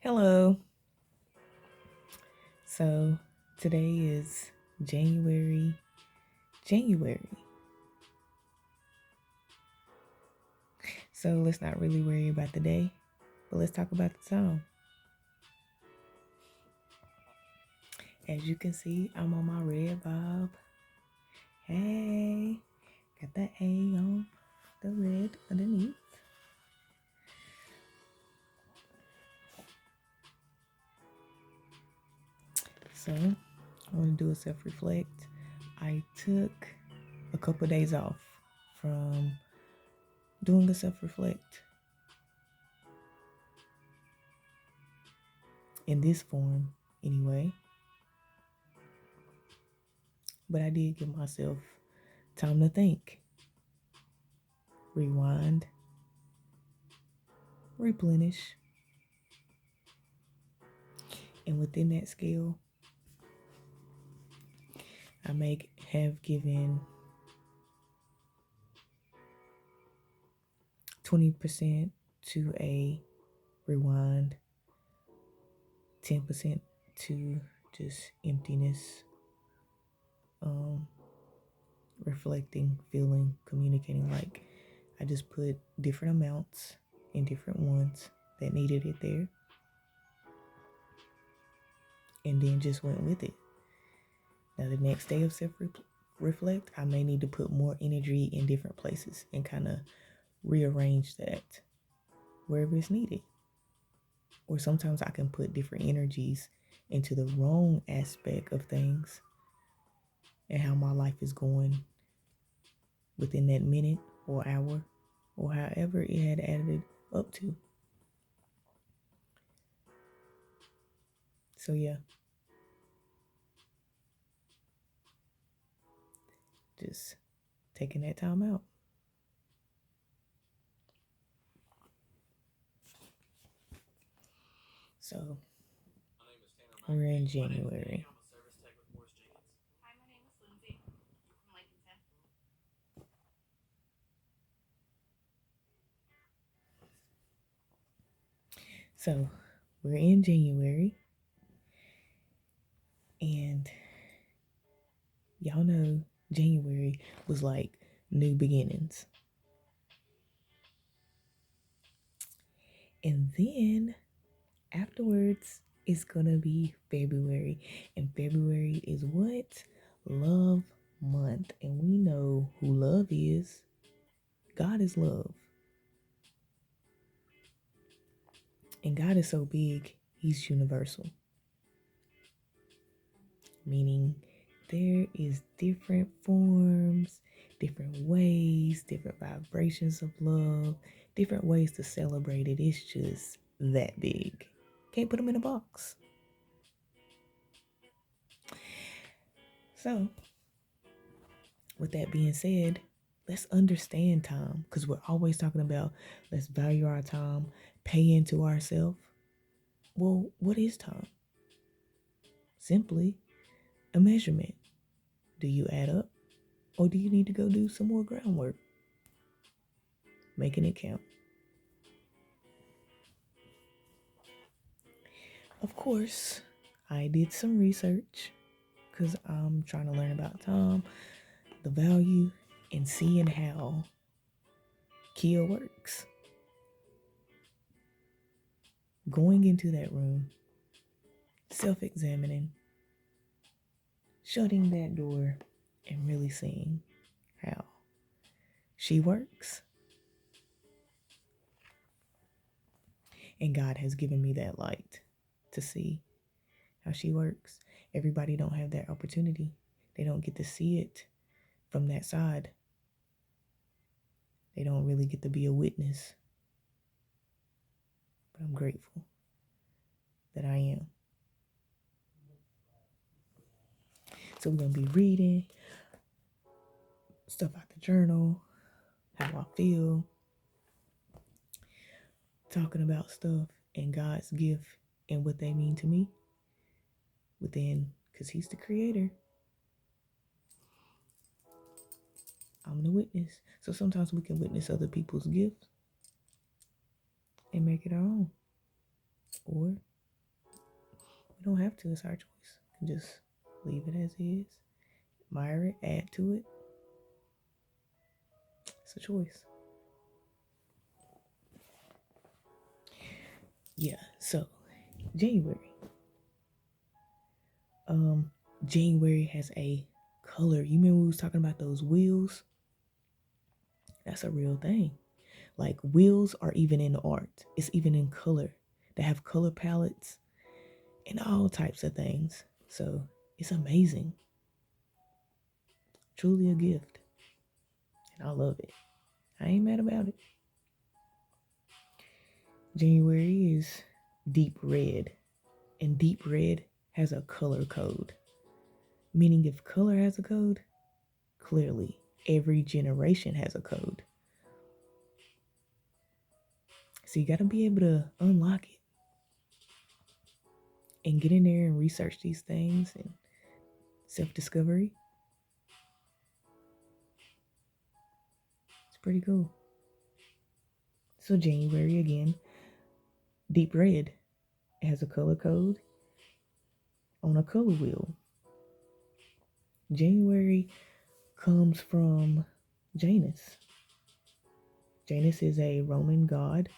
Hello. So today is January. So let's not really worry about the day, but let's talk about the song. As you can see, I'm on my red bob. Hey, got that A on the red underneath. So I want to do a self-reflect. I took a couple of days off from doing a self-reflect in this form anyway. But I did give myself time to think, rewind, replenish. And within that scale, I may have given 20% to a rewind, 10% to just emptiness, reflecting, feeling, communicating. Like I just put different amounts in different ones that needed it there, and then just went with it. Now the next day of self-reflect, I may need to put more energy in different places and kind of rearrange that wherever it's needed. Or sometimes I can put different energies into the wrong aspect of things and how my life is going within that minute or hour or however it had added up to. So yeah, just taking that time out. So we're in January. So we're in January, and y'all know January was like new beginnings. And then afterwards, it's gonna be February. And February is what? Love month. And we know who love is. God is love. And God is so big, He's universal. Meaning there is different forms, different ways, different vibrations of love, different ways to celebrate it. It's just that big. Can't put them in a box. So, with that being said, let's understand time, because we're always talking about let's value our time, pay into ourselves. Well, what is time? Simply a measurement. Do you add up, or do you need to go do some more groundwork? Making it count. Of course, I did some research because I'm trying to learn about time, the value, and seeing how Kia works. Going into that room, self-examining, shutting that door, and really seeing how she works. And God has given me that light to see how she works. Everybody don't have that opportunity. They don't get to see it from that side. They don't really get to be a witness. But I'm grateful that I am. So we're going to be reading stuff out the journal, how I feel, talking about stuff and God's gift and what they mean to me within, because He's the creator. I'm the witness. So sometimes we can witness other people's gifts and make it our own. Or We don't have to. It's our choice. We can just leave it as is. Admire it. Add to it. It's a choice. Yeah. So January. January has a color. You remember we was talking about those wheels? That's a real thing. Like wheels are even in art. It's even in color. They have color palettes and all types of things. So it's amazing. Truly a gift. And I love it. I ain't mad about it. January is deep red. And deep red has a color code. Meaning if color has a code, clearly every generation has a code. So you got to be able to unlock it and get in there and research these things and self-discovery. It's pretty cool. So January again, deep red. It has a color code on a color wheel. January comes from Janus. Janus is a Roman god.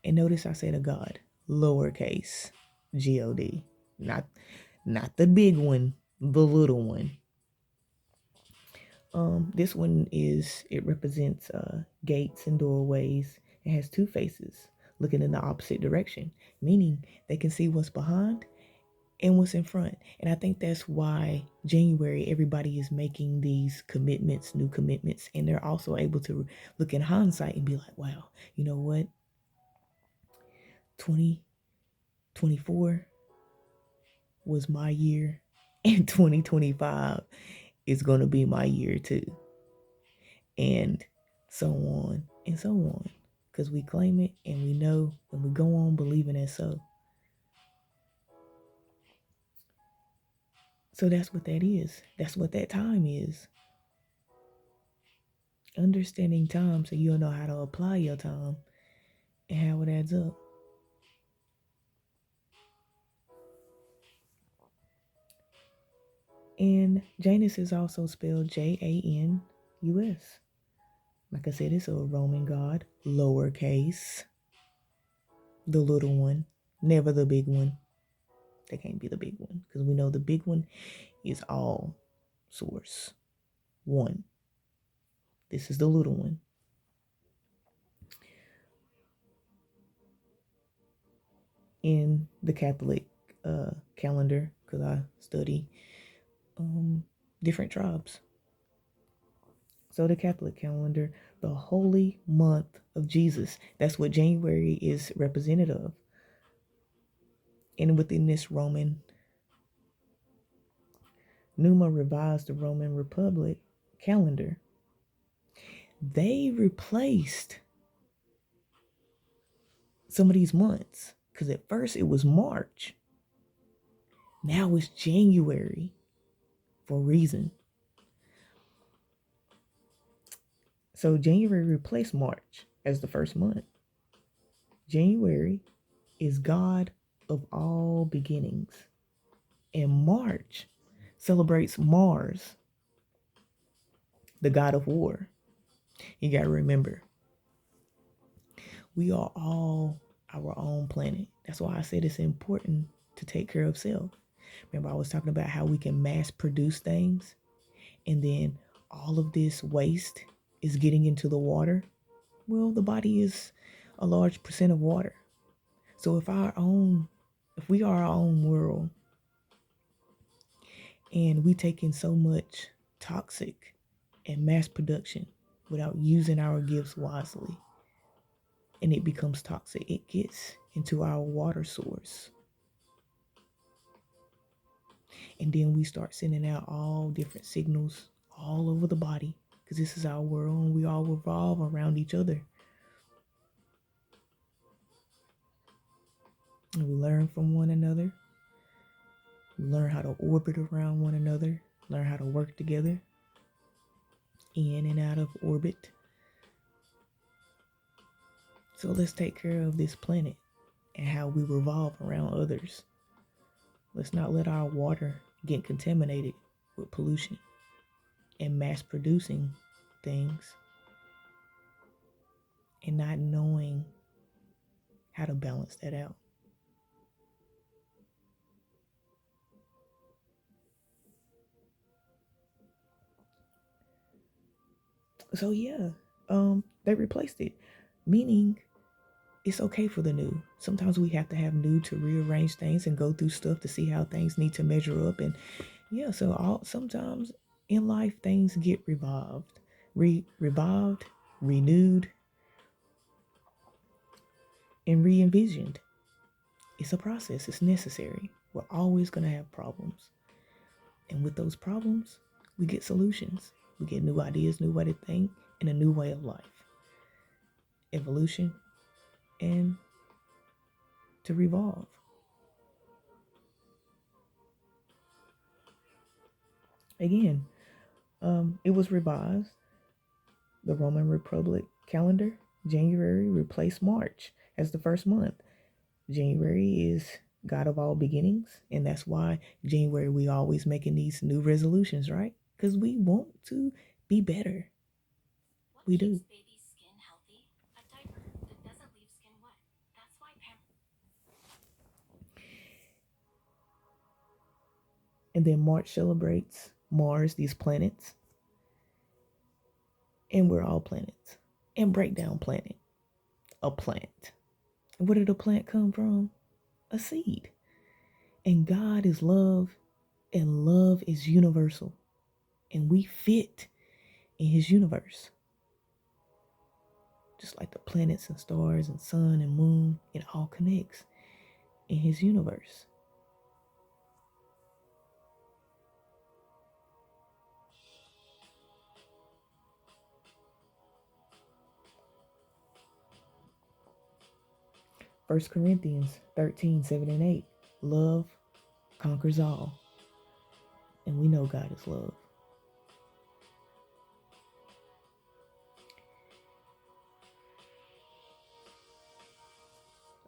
And notice I said a god, lowercase G-O-D. Not the big one, the little one. This one it represents gates and doorways. It has two faces looking in the opposite direction, meaning they can see what's behind and what's in front. And I think that's why January, everybody is making these commitments, new commitments, and they're also able to look in hindsight and be like, wow, you know what? 2024 was my year, and 2025 is going to be my year too. And so on and so on. Because we claim it and we know and we go on believing it so. So that's what that is. That's what that time is. Understanding time so you'll know how to apply your time and how it adds up. And Janus is also spelled Janus. Like I said, it's a Roman god, lowercase, the little one, never the big one. They can't be the big one because we know the big one is all source. One. This is the little one. In the Catholic calendar, because I study different tribes. So the Catholic calendar, the holy month of Jesus, that's what January is representative of. And within this Roman, Numa revised the Roman Republic calendar. They replaced some of these months because at first it was March. Now it's January for a reason. So January replaced March as the first month. January is God of all beginnings. And March celebrates Mars, the god of war. You got to remember, we are all our own planet. That's why I said it's important to take care of self. Remember, I was talking about how we can mass produce things, and then all of this waste is getting into the water. Well, the body is a large percent of water. So if we are our own world, and we take in so much toxic and mass production without using our gifts wisely, and it becomes toxic, it gets into our water source. And then we start sending out all different signals all over the body, because this is our world and we all revolve around each other. And we learn from one another. We learn how to orbit around one another, learn how to work together in and out of orbit. So let's take care of this planet and how we revolve around others. Let's not let our water get contaminated with pollution and mass producing things and not knowing how to balance that out. So yeah, they replaced it, meaning it's okay for the new. Sometimes we have to have new to rearrange things and go through stuff to see how things need to measure up. And yeah, so sometimes in life things get revived, renewed, and re-envisioned. It's a process. It's necessary. We're always gonna have problems, and with those problems, we get solutions. We get new ideas, new way to think, and a new way of life. Evolution and to revolve. Again, it was revised. The Roman Republic calendar, January replaced March as the first month. January is God of all beginnings, and that's why January we always making these new resolutions, right? Because we want to be better. We do. And then March celebrates Mars, these planets, and we're all planets. And break down planet, a plant. Where did a plant come from? A seed. And God is love, and love is universal. And we fit in his universe. Just like the planets and stars and sun and moon, it all connects in his universe. First Corinthians 13, 7 and 8. Love conquers all. And we know God is love.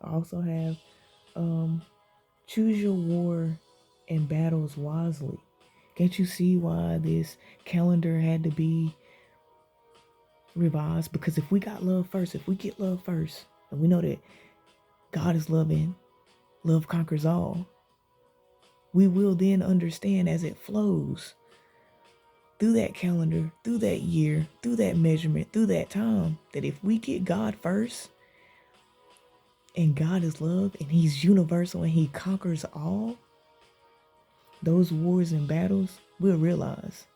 I also have choose your war and battles wisely. Can't you see why this calendar had to be revised? Because if we got love first, if we get love first, and we know that God is loving, love conquers all, we will then understand as it flows through that calendar, through that year, through that measurement, through that time, that if we get God first, and God is love, and he's universal, and he conquers all, those wars and battles, we'll realize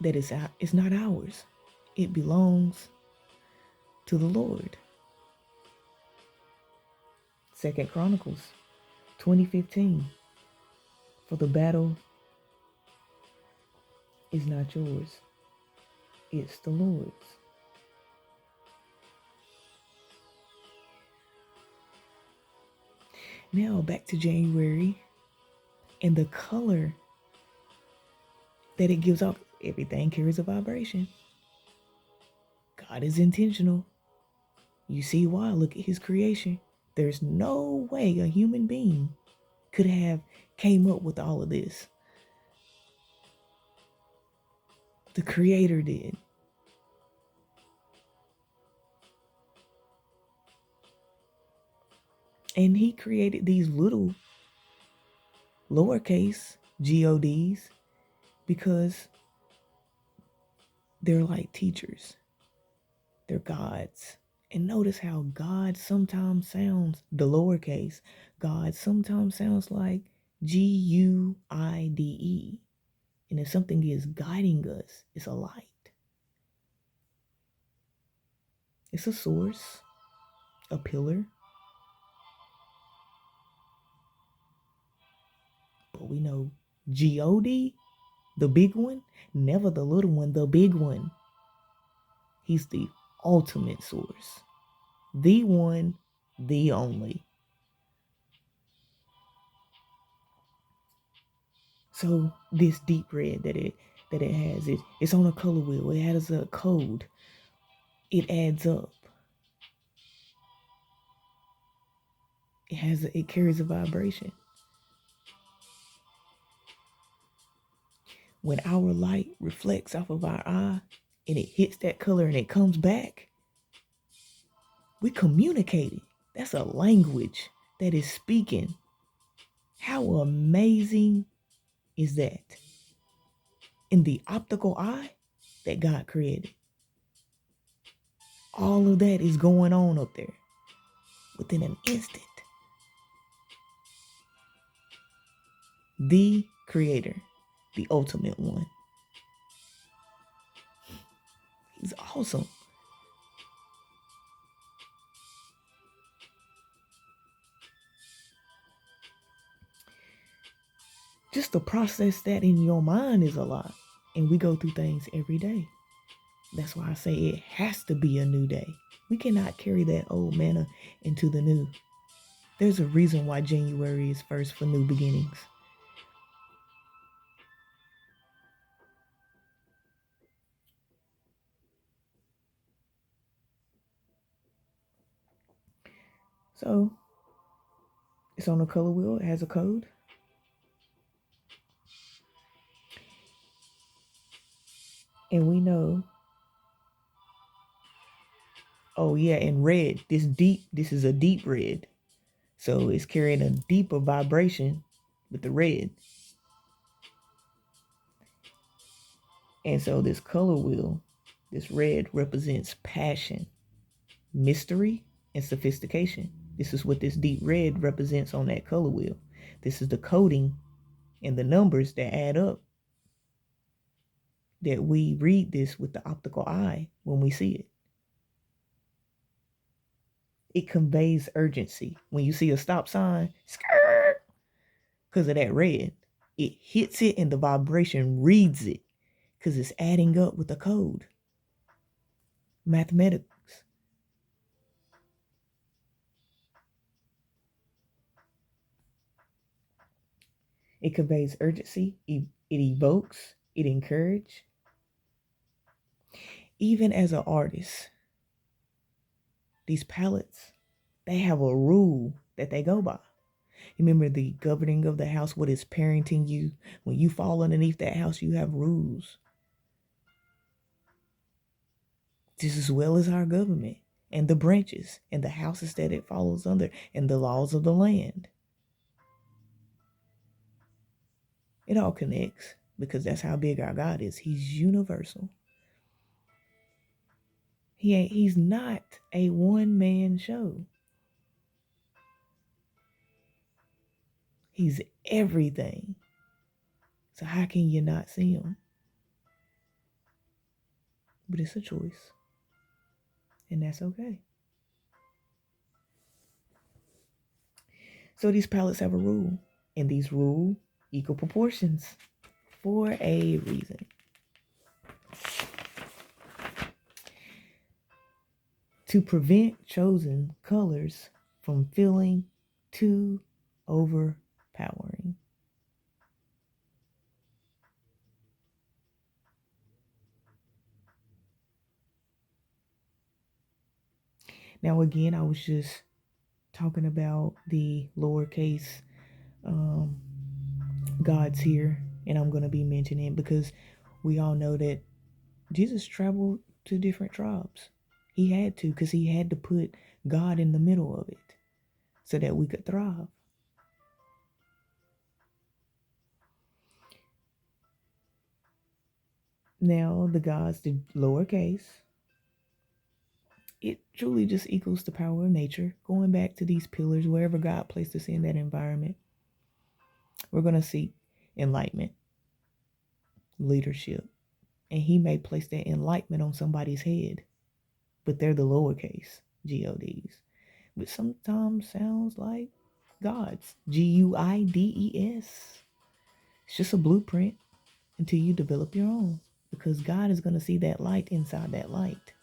that it's not ours. It belongs to the Lord. Second Chronicles 20:15. For the battle is not yours, it's the Lord's. Now back to January and the color that it gives off. Everything carries a vibration. God is intentional. You see why? Look at his creation. There's no way a human being could have came up with all of this. The creator did. And he created these little lowercase gods because they're like teachers. They're gods. And notice how God sometimes sounds, the lowercase, God sometimes sounds like Guide. And if something is guiding us, it's a light. It's a source, a pillar. But we know God, the big one, never the little one, the big one. He's the ultimate source. The one, the only. So this deep red that it has, it's on a color wheel. It has a code. It adds up. It carries a vibration. when our light reflects off of our eye and it hits that color and it comes back, we communicate it. That's a language that is speaking. How amazing is that? In the optical eye that God created, all of that is going on up there within an instant. The creator, the ultimate one. He's awesome. Just to process that in your mind is a lot. And we go through things every day. That's why I say it has to be a new day. We cannot carry that old manna into the new. There's a reason why January is first for new beginnings. So it's on a color wheel. It has a code. And we know, oh yeah, and red, this is a deep red. So it's carrying a deeper vibration with the red. And so this color wheel, this red represents passion, mystery, and sophistication. This is what this deep red represents on that color wheel. This is the coding and the numbers that add up, that we read this with the optical eye when we see it. It conveys urgency. When you see a stop sign, skirt, because of that red, it hits it and the vibration reads it because it's adding up with the code. Mathematics. It conveys urgency. It evokes. It encourages. Even as an artist, these palettes, they have a rule that they go by. Remember the governing of the house, what is parenting you? When you fall underneath that house, you have rules. Just as well as our government and the branches and the houses that it follows under and the laws of the land. It all connects because that's how big our God is. He's universal. He's not a one-man show. He's everything. So how can you not see him? But it's a choice. And that's okay. So these palettes have a rule. And these rule equal proportions for a reason. To prevent chosen colors from feeling too overpowering. Now, again, I was just talking about the lowercase gods here, and I'm going to be mentioning because we all know that Jesus traveled to different tribes. He had to, because he had to put God in the middle of it so that we could thrive. Now, the gods, the lowercase, it truly just equals the power of nature. Going back to these pillars, wherever God placed us in that environment, we're going to seek enlightenment, leadership. And he may place that enlightenment on somebody's head, but they're the lowercase gods, which sometimes sounds like gods, Guides. It's just a blueprint until you develop your own, because God is going to see that light inside that light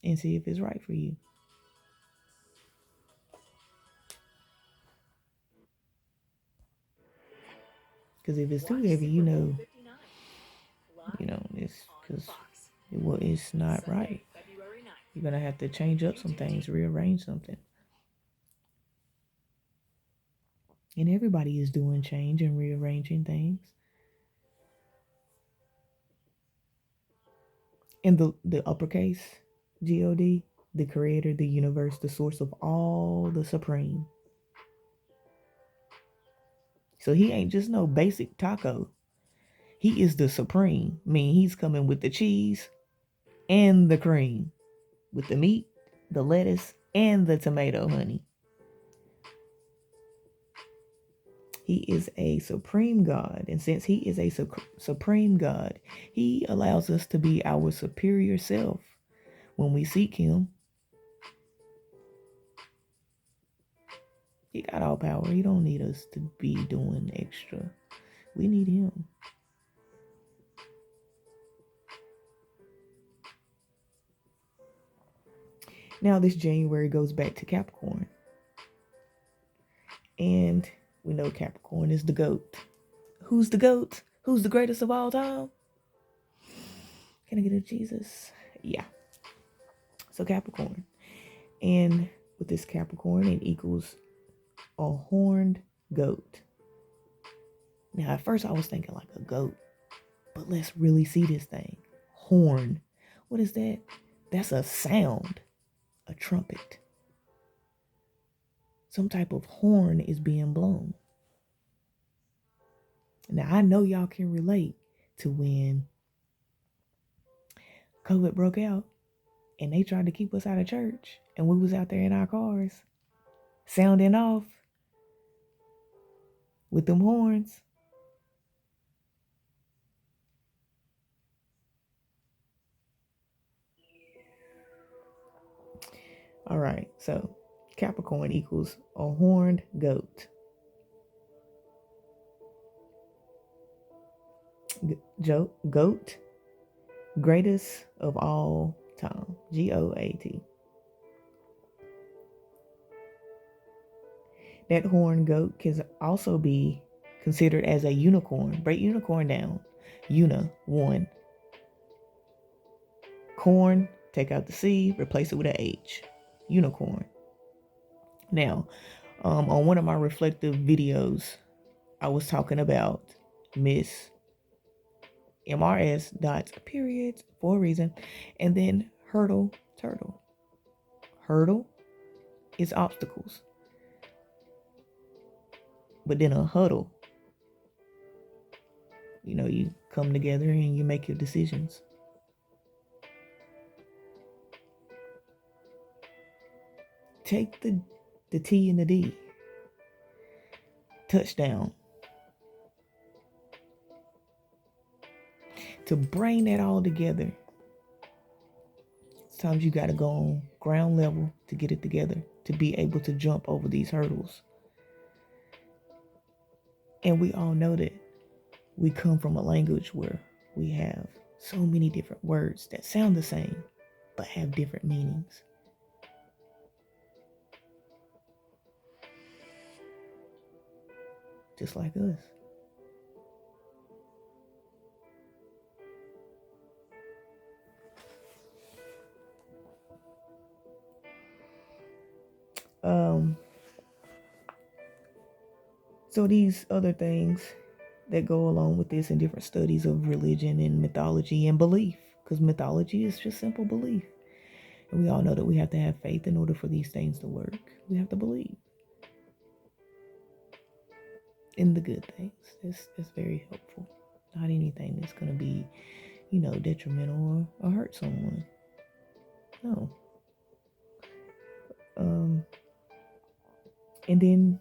and see if it's right for you. Because if it's too heavy, it's because it's not right. You're going to have to change up some things, rearrange something. And everybody is doing change and rearranging things. And the uppercase, God, the creator, the universe, the source of all, the supreme. So he ain't just no basic taco. He is the supreme. I mean, he's coming with the cheese and the cream, with the meat, the lettuce, and the tomato, honey. He is a supreme God. And since he is a supreme God, he allows us to be our superior self when we seek him. He got all power. He don't need us to be doing extra. We need him. Now this January goes back to Capricorn. And we know Capricorn is the GOAT. Who's the GOAT? Who's the greatest of all time? Can I get a Jesus? Yeah. So Capricorn. And with this Capricorn, it equals a horned goat. Now, at first I was thinking like a goat, but let's really see this thing. Horn. What is that? That's a sound, a trumpet. Some type of horn is being blown. Now, I know y'all can relate to when COVID broke out and they tried to keep us out of church and we was out there in our cars sounding off with them horns. All right, so Capricorn equals a horned goat. Goat, greatest of all time. GOAT. That horned goat can also be considered as a unicorn. Break unicorn down. One. Corn, take out the C, replace it with an H. Unicorn. Now, on one of my reflective videos, I was talking about Miss MRS dots periods for a reason, and then hurdle turtle. Hurdle is obstacles, but then a huddle, you come together and you make your decisions. Take the T and the D. Touchdown. To bring that all together, sometimes you got to go on ground level to get it together, to be able to jump over these hurdles. And we all know that we come from a language where we have so many different words that sound the same, but have different meanings. Just like us. So these other things that go along with this in different studies of religion and mythology and belief, because mythology is just simple belief. And we all know that we have to have faith in order for these things to work. We have to believe in the good things. It's very helpful. Not anything that's going to be, detrimental or hurt someone. No. And then,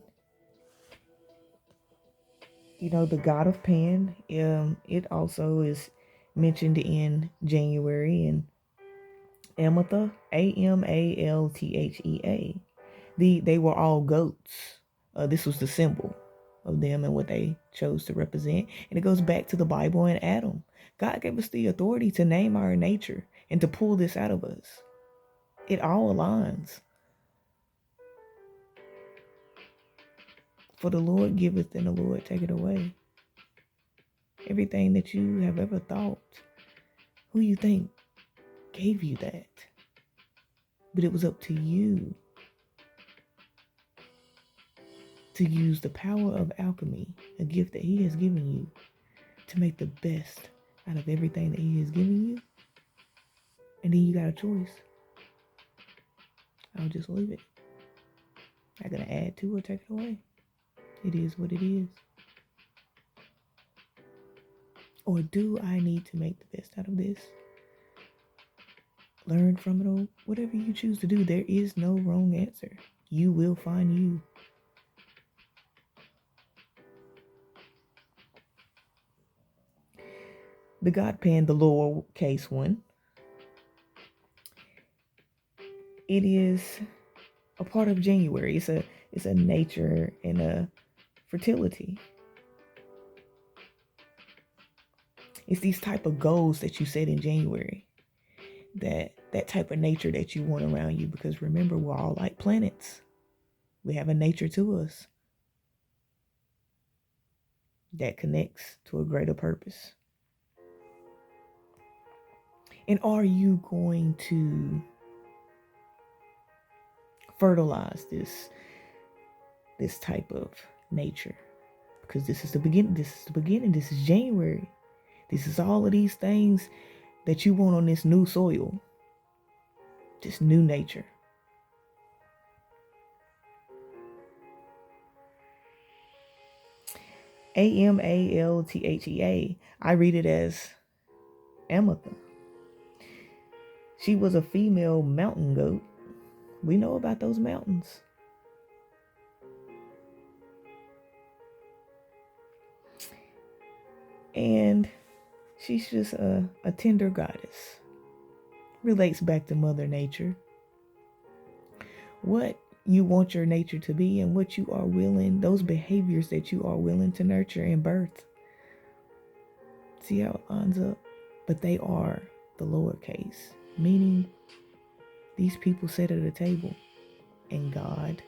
the god of Pan, it also is mentioned in January in Amalthea, Amalthea. They were all goats. This was the symbol of them and what they chose to represent. And it goes back to the Bible and Adam. God gave us the authority to name our nature and to pull this out of us. It all aligns. For the Lord giveth and the Lord taketh away. Everything that you have ever thought, who you think gave you that? But it was up to you to use the power of alchemy, a gift that He has given you, to make the best out of everything that He has given you. And then you got a choice. I'll just leave it. I'm not going to add to or take it away. It is what it is. Or do I need to make the best out of this? Learn from it, or whatever you choose to do. There is no wrong answer. You will find you. The God pen, the lowercase one, it is a part of January. It's a nature and a fertility. It's these type of goals that you set in January. That type of nature that you want around you, because remember, we're all like planets. We have a nature to us that connects to a greater purpose. And are you going to fertilize this type of nature? Because this is the beginning. This is January. This is all of these things that you want on this new soil, this new nature. Amalthea. I read it as Amethyst. She was a female mountain goat. We know about those mountains. And she's just a tender goddess. Relates back to Mother Nature. What you want your nature to be and what you are willing, those behaviors that you are willing to nurture and birth. See how it lines up? But they are the lowercase, meaning these people sat at a table and God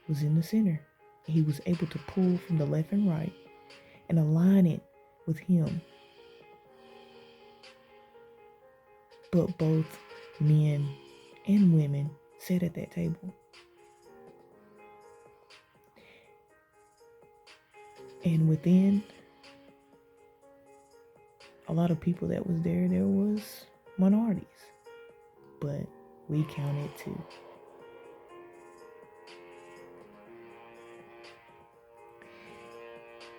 was in the center. He was able to pull from the left and right and align it with Him. But both men and women sat at that table. And within a lot of people that was there was minorities. But we counted too.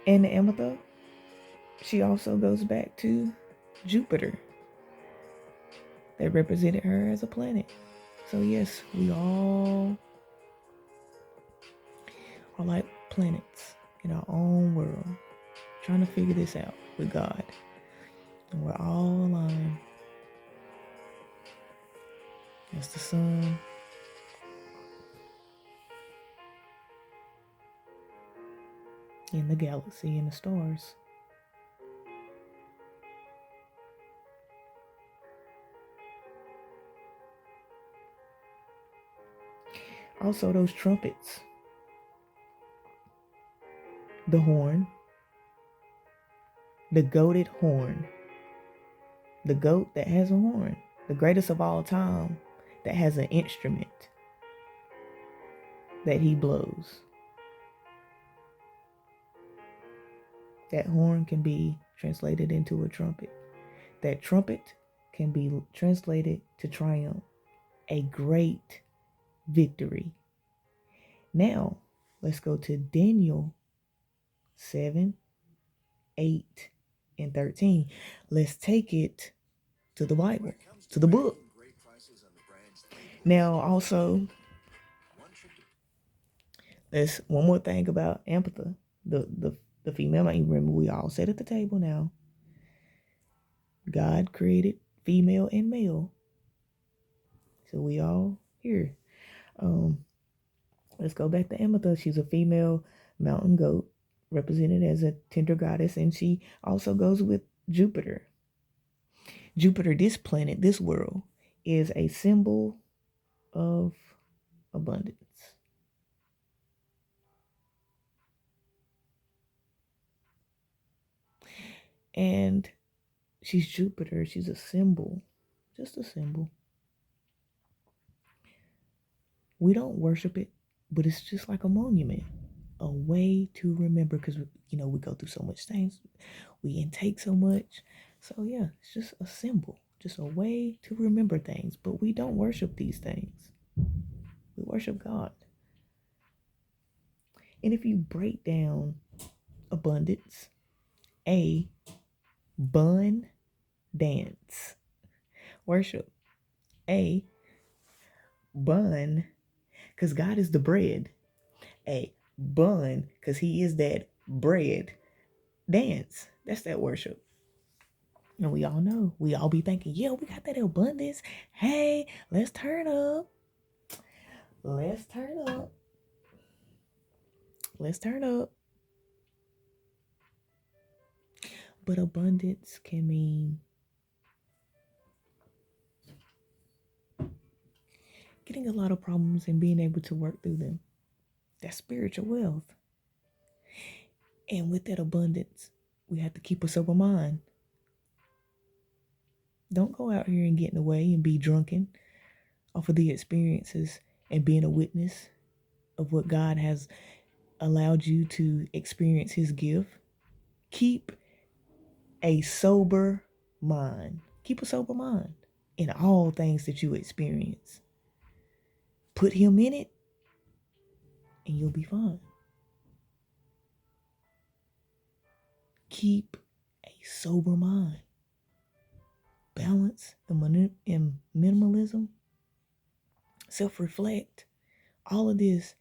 And the Amethyst, she also goes back to Jupiter, that represented her as a planet. So yes, we all are like planets in our own world, trying to figure this out with God. And we're all aligned. As the sun, in the galaxy, and the stars. Also, those trumpets, the horn, the goated horn, the goat that has a horn, the greatest of all time, that has an instrument that he blows. That horn can be translated into a trumpet. That trumpet can be translated to triumph, a great victory. Now, let's go to Daniel 7, 8, and 13. Let's take it to the Bible, to the book. Now, also, there's one more thing about Amethyst, the female. Remember, we all sat at the table now. God created female and male. So we all here. Let's go back to Amethyst. She's a female mountain goat, represented as a tender goddess, and she also goes with Jupiter. Jupiter, this planet, this world, is a symbol of abundance. And she's Jupiter. She's a symbol, just a symbol. We don't worship it, but it's just like a monument, a way to remember, because we go through so much things, we intake so much. So yeah, it's just a symbol, just a way to remember things. But we don't worship these things. We worship God. And if you break down abundance, a bun dance, worship, a bun, because God is the bread, a bun, because He is that bread, dance. That's that worship. And we all know, we all be thinking, yeah, we got that abundance. Hey, let's turn up. Let's turn up. Let's turn up. But abundance can mean getting a lot of problems and being able to work through them. That's spiritual wealth. And with that abundance, we have to keep a sober mind. Don't go out here and get in the way and be drunken off of the experiences and being a witness of what God has allowed you to experience His gift. Keep a sober mind. Keep a sober mind in all things that you experience. Put Him in it and you'll be fine. Keep a sober mind. Balance and minimalism, self-reflect, all of this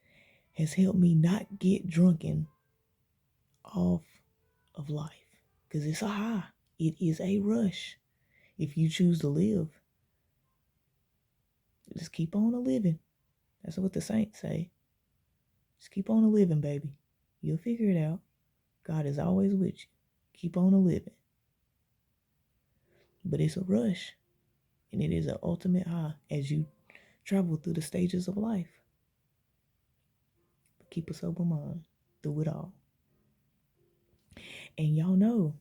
has helped me not get drunken off of life, because it's a high. It is a rush. If you choose to live, just keep on a living. That's what the saints say. Just keep on a living, baby. You'll figure it out. God is always with you. Keep on a living. But it's a rush, and it is an ultimate high as you travel through the stages of life. But keep a sober mind through it all. And y'all know,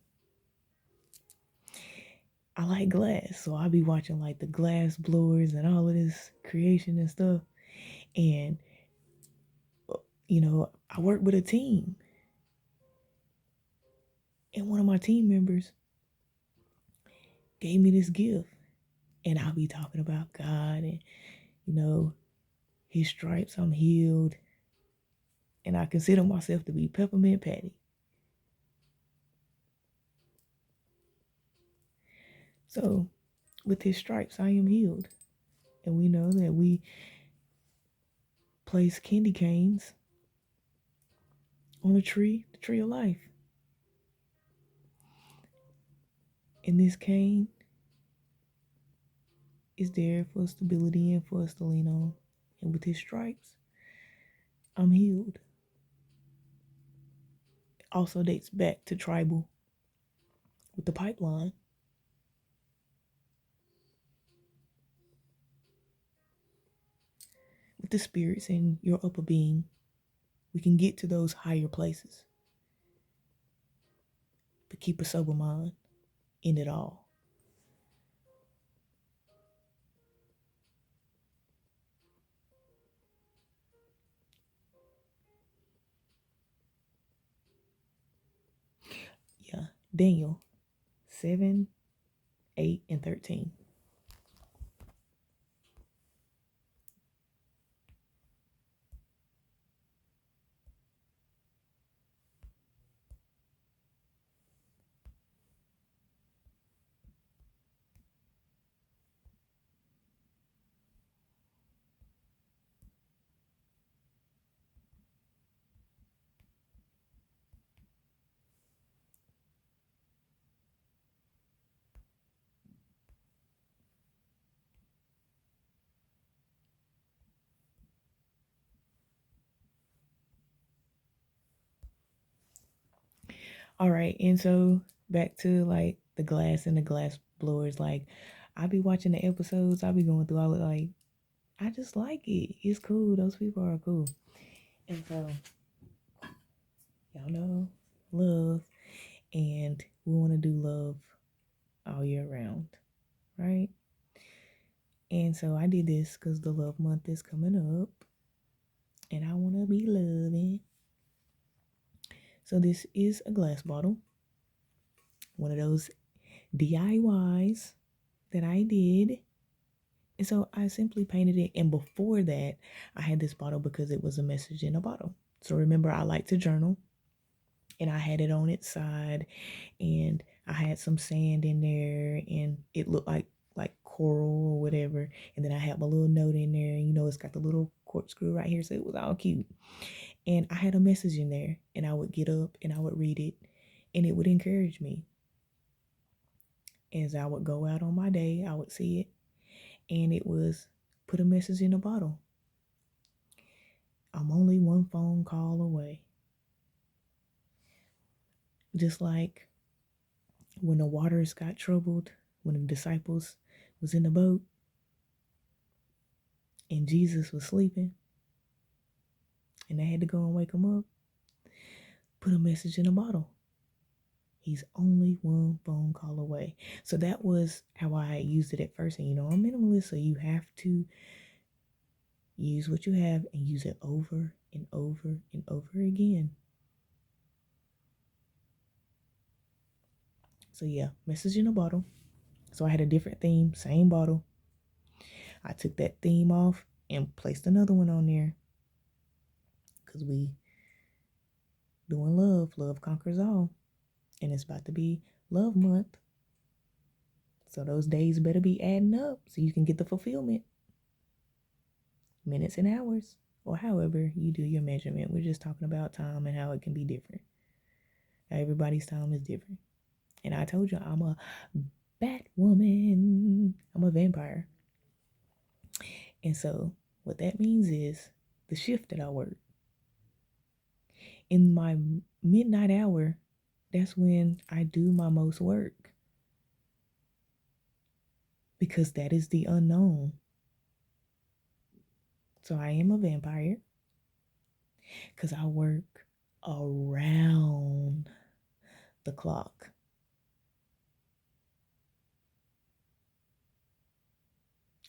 I like glass, so I'll be watching like the glass blowers and all of this creation and stuff. And, I work with a team. And one of my team members gave me this gift. And I'll be talking about God and, His stripes, I'm healed. And I consider myself to be Peppermint Patty. So, with His stripes, I am healed. And we know that we place candy canes on a tree, the tree of life. And this cane is there for stability and for us to lean on. And with His stripes, I'm healed. It also dates back to tribal with the pipeline. With the spirits and your upper being, we can get to those higher places. But keep a sober mind in it all. Yeah, Daniel 7, 8, and 13. All right, and so back to like the glass and the glass blowers. Like, I be watching the episodes, I be going through all of like, I just like it. It's cool. Those people are cool. And so, y'all know, love, and we want to do love all year round, right? And so I did this because the love month is coming up, and I want to be loving. So this is a glass bottle, one of those DIYs that I did. And so I simply painted it. And before that, I had this bottle because it was a message in a bottle. So remember, I like to journal, and I had it on its side, and I had some sand in there, and it looked like coral or whatever. And then I had my little note in there, and it's got the little corkscrew right here, so it was all cute. And I had a message in there, and I would get up and I would read it, and it would encourage me. As I would go out on my day, I would see it, and it was put a message in a bottle. I'm only one phone call away. Just like when the waters got troubled, when the disciples was in the boat and Jesus was sleeping and they had to go and wake him up, put a message in a bottle. He's only one phone call away. So that was how I used it at first. And I'm minimalist, so you have to use what you have and use it over and over and over again. So yeah, message in a bottle. So I had a different theme, same bottle. I took that theme off and placed another one on there. Because we doing love. Love conquers all. And it's about to be love month. So those days better be adding up so you can get the fulfillment. Minutes and hours. Or however you do your measurement. We're just talking about time and how it can be different. Everybody's time is different. And I told you I'm a bat woman. I'm a vampire. And so what that means is the shift that I work. In my midnight hour, that's when I do my most work. Because that is the unknown. So I am a vampire. Because I work around the clock.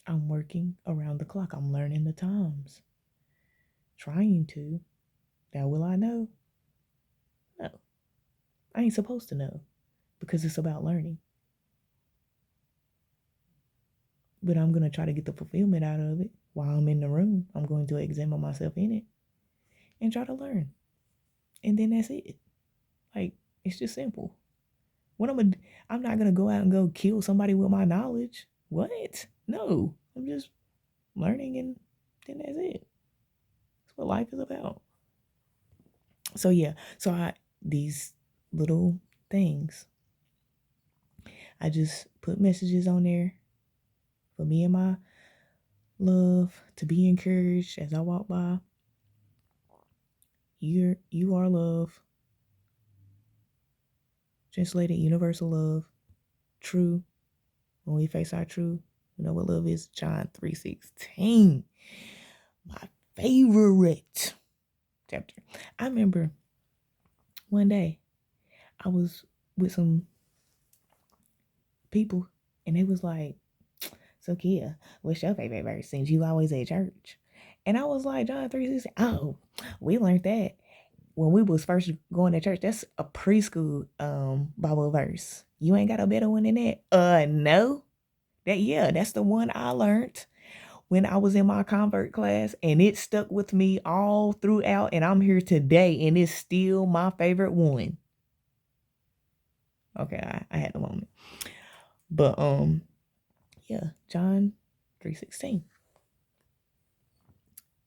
I'm working around the clock. I'm learning the times. Trying to. Now, will I know? No. I ain't supposed to know. Because it's about learning. But I'm going to try to get the fulfillment out of it. While I'm in the room, I'm going to examine myself in it. And try to learn. And then that's it. Like, it's just simple. I'm not going to go out and go kill somebody with my knowledge. What? No. I'm just learning, and then that's it. That's what life is about. So yeah. So these little things, I just put messages on there for me and my love to be encouraged as I walk by. You are love. Translated universal love. True. When we face our truth, we know what love is. John 3:16. My favorite chapter. I remember one day I was with some people and they was like, so Kia, what's your favorite verse since you always at church? And I was like, John 3:16. Oh, we learned that when we was first going to church. That's a preschool Bible verse. You ain't got a better one than that? No. That's the one I learned when I was in my convert class, and it stuck with me all throughout, and I'm here today, and it's still my favorite one. Okay, I had the moment. But yeah, John 3:16.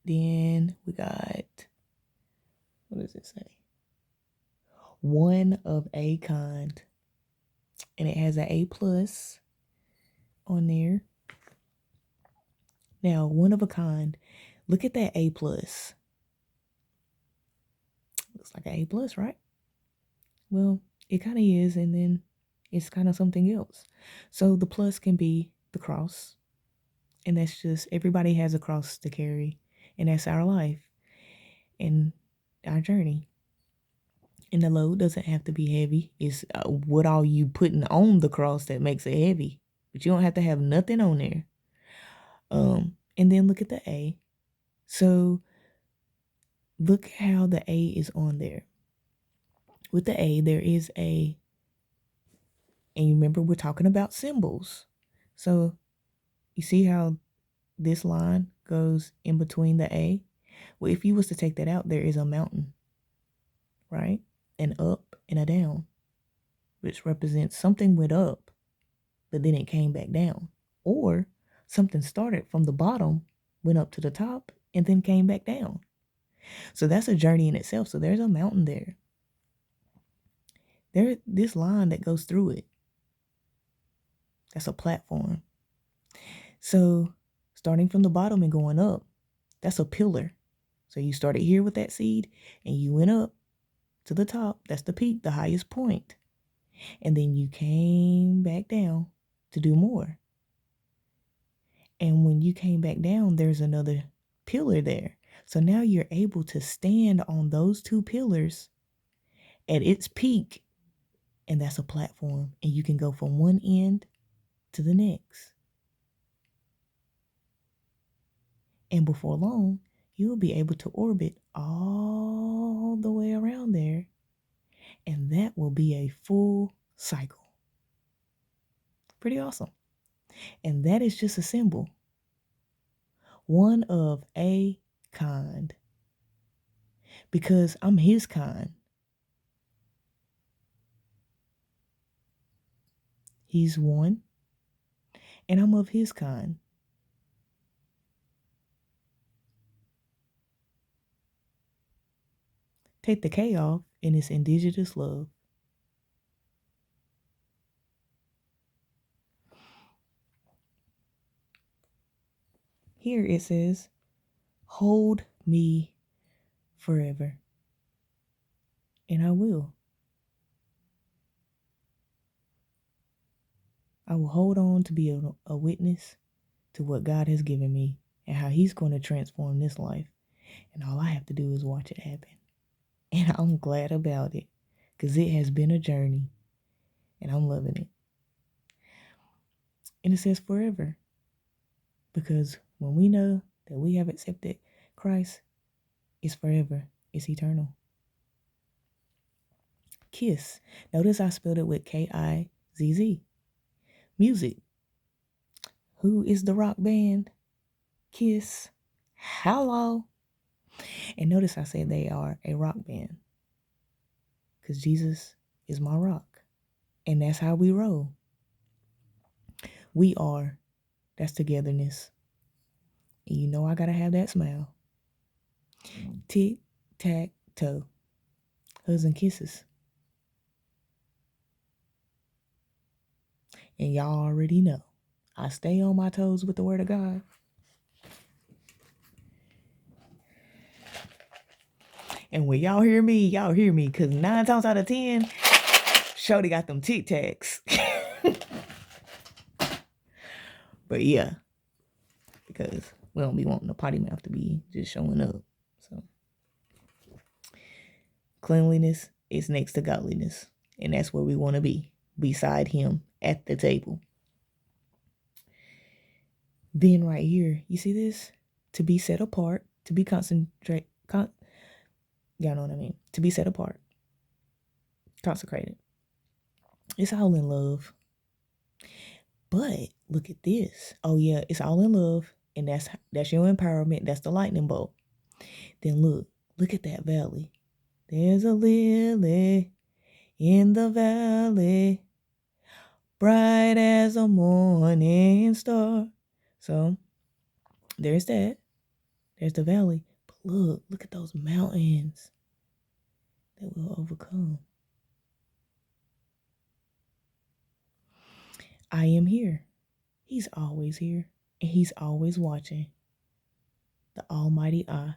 Then we got, what does it say? One of a kind. And it has an A+ on there. Now, one of a kind. Look at that A+. Looks like an A+, right? Well, it kind of is, and then it's kind of something else. So the plus can be the cross, and that's just, everybody has a cross to carry, and that's our life and our journey. And the load doesn't have to be heavy. It's what are you putting on the cross that makes it heavy. But you don't have to have nothing on there. And then look at the A. So look how the A is on there. with the A, there is and you remember we're talking about symbols. So you see how this line goes in between the A? Well, if you was to take that out, there is a mountain, right? An up and a down, which represents something went up, but then it came back down. Or something started from the bottom, went up to the top, and then came back down. So that's a journey in itself. So there's a mountain there. This line that goes through it, that's a platform. So starting from the bottom and going up, that's a pillar. So you started here with that seed and you went up to the top. That's the peak, the highest point. And then you came back down to do more. And when you came back down, there's another pillar there. So now you're able to stand on those two pillars at its peak, and that's a platform. And you can go from one end to the next. And before long, you'll be able to orbit all the way around there, and that will be a full cycle. Pretty awesome. And that is just a symbol. One of a kind. Because I'm his kind. He's one, and I'm of his kind. Take the K off, and it's indigenous love. Here it says, hold me forever. And I will. I will hold on to be a witness to what God has given me and how he's going to transform this life. And all I have to do is watch it happen. And I'm glad about it because it has been a journey and I'm loving it. And it says forever because when we know that we have accepted Christ, it's forever. It's eternal. Kiss. Notice I spelled it with K-I-Z-Z. Music. Who is the rock band? Kiss. Hello. And notice I said they are a rock band because Jesus is my rock. And that's how we roll. We are. That's togetherness. And you know I got to have that smile. Tic, tac, toe. Hugs and kisses. And y'all already know. I stay on my toes with the word of God. And when y'all hear me, because 9 times out of 10, Shorty got them Tic Tacs. But yeah, because we don't be wanting the potty mouth to be just showing up. So cleanliness is next to godliness. And that's where we want to be, beside him at the table. Then right here, you see this? To be set apart, to be y'all know what I mean. To be set apart, consecrated. It's all in love. But look at this. Oh yeah, it's all in love. And that's your empowerment. That's the lightning bolt. Then look at that valley. There's a lily in the valley, bright as a morning star. So there's that. There's the valley. But look at those mountains that we'll overcome. I am here. He's always here. And he's always watching. The almighty eye.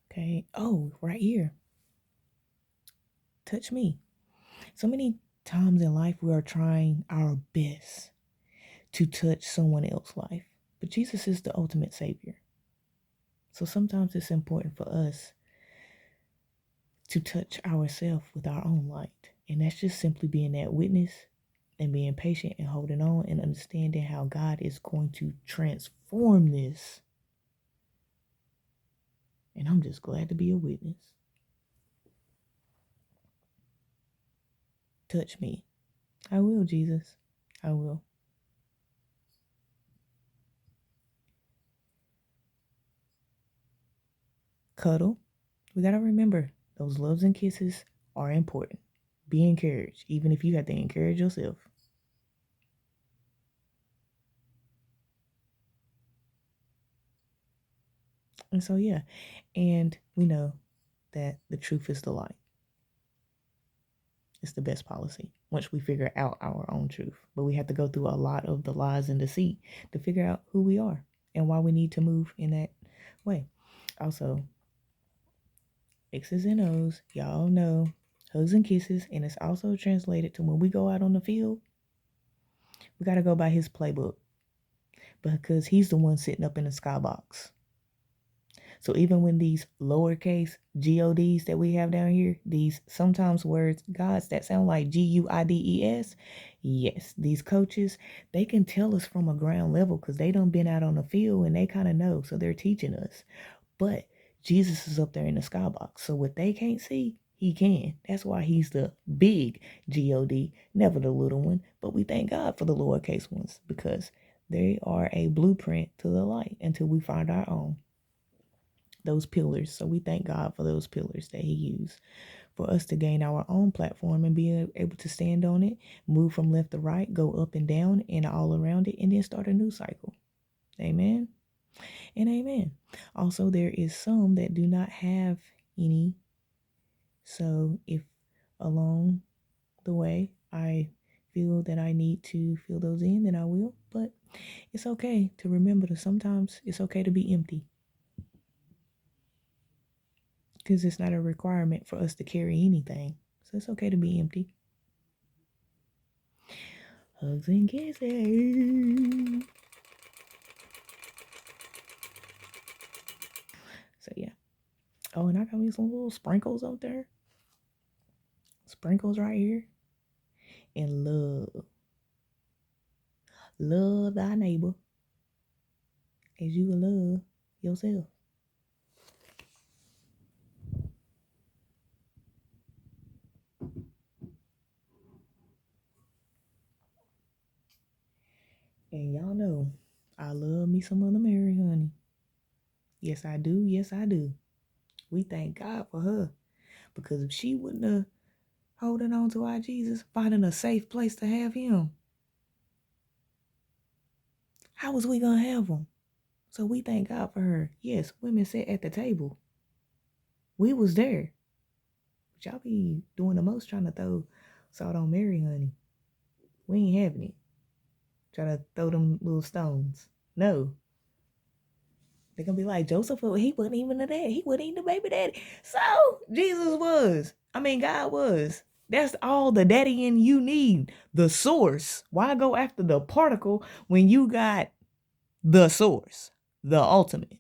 Okay. Oh, right here. Touch me. So many times in life we are trying our best to touch someone else's life. But Jesus is the ultimate savior. So sometimes it's important for us to touch ourselves with our own light. And that's just simply being that witness and being patient and holding on and understanding how God is going to transform this. And I'm just glad to be a witness. Touch me. I will, Jesus. I will. Cuddle. We got to remember those loves and kisses are important. Be encouraged, even if you have to encourage yourself. And so, yeah. And we know that the truth is the light. It's the best policy once we figure out our own truth. But we have to go through a lot of the lies and deceit to figure out who we are and why we need to move in that way. Also, X's and O's, y'all know, hugs and kisses. And it's also translated to when we go out on the field, we got to go by his playbook because he's the one sitting up in the skybox. So even when these lowercase GODs that we have down here, these sometimes words, gods that sound like GUIDES, yes, these coaches, they can tell us from a ground level because they done been out on the field and they kind of know. So they're teaching us. But Jesus is up there in the skybox. So what they can't see, he can. That's why he's the big GOD, never the little one. But we thank God for the lowercase ones because they are a blueprint to the light until we find our own. Those pillars. So we thank God for those pillars that he used for us to gain our own platform and be able to stand on it, move from left to right, go up and down and all around it, and then start a new cycle. Amen and amen. Also, there is some that do not have any. So if along the way I feel that I need to fill those in, then I will. But it's okay to remember that sometimes it's okay to be empty. Because it's not a requirement for us to carry anything. So it's okay to be empty. Hugs and kisses. So yeah. Oh, and I got me some little sprinkles up there. Sprinkles right here. And love. Love thy neighbor as you love yourself. And y'all know I love me some Mother Mary, honey. Yes, I do. Yes, I do. We thank God for her. Because if she wouldn't have holding on to our Jesus, finding a safe place to have him, how was we going to have him? So we thank God for her. Yes, women sat at the table. We was there. But y'all be doing the most trying to throw salt on Mary, honey. We ain't having it. Try to throw them little stones. No. They're going to be like, Joseph, he wasn't even the dad. He wasn't even the baby daddy. So Jesus was. God was. That's all the daddy in you need. The source. Why go after the particle when you got the source? The ultimate.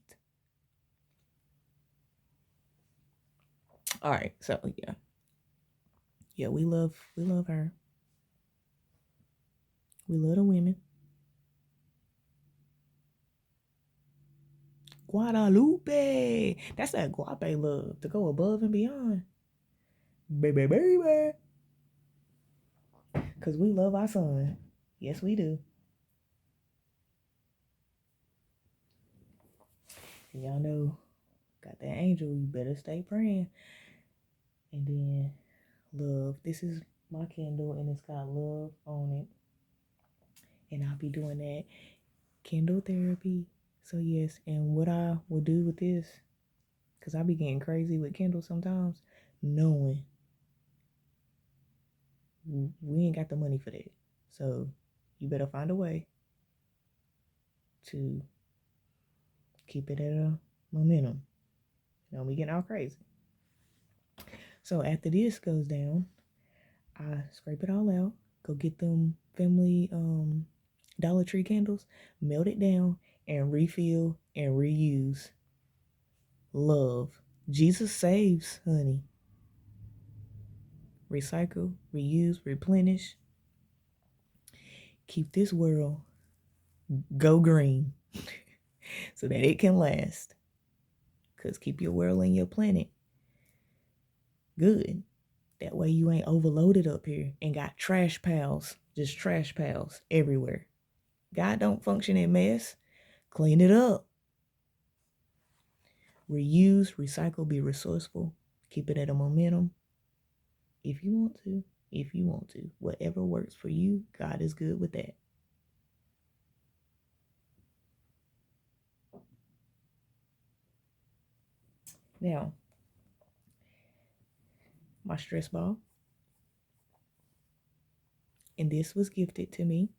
All right. So yeah. Yeah, we love her. We love the women. Guadalupe. That's that guape love to go above and beyond. Baby, baby. Because we love our son. Yes, we do. And y'all know, got that angel. You better stay praying. And then love. This is my candle and it's got love on it. And I'll be doing that candle therapy. So yes, and what I will do with this, because I be getting crazy with candles sometimes, knowing we ain't got the money for that. So you better find a way to keep it at a momentum. Don't be getting all crazy. So after this goes down, I scrape it all out, go get them family Dollar Tree candles, melt it down, and refill and reuse. Love. Jesus saves, honey. Recycle, reuse, replenish. keep this world go green so that it can last. Because keep your world and your planet good. That way you ain't overloaded up here and got trash piles, just trash piles everywhere. God don't function in mess. Clean it up. Reuse, recycle, be resourceful. Keep it at a momentum. If you want to, if you want to. Whatever works for you, God is good with that. Now, my stress ball. And this was gifted to me.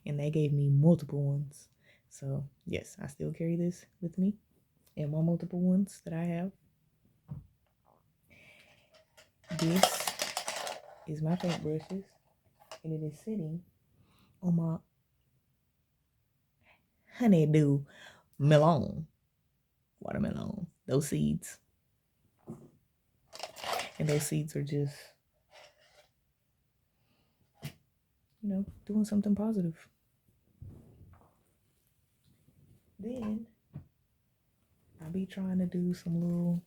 And they gave me multiple ones. So, yes, I still carry this with me. And my multiple ones that I have. This is my paintbrushes. And it is sitting on my honeydew melon. Watermelon. Those seeds. And those seeds are just, doing something positive. Then I'll be trying to do some little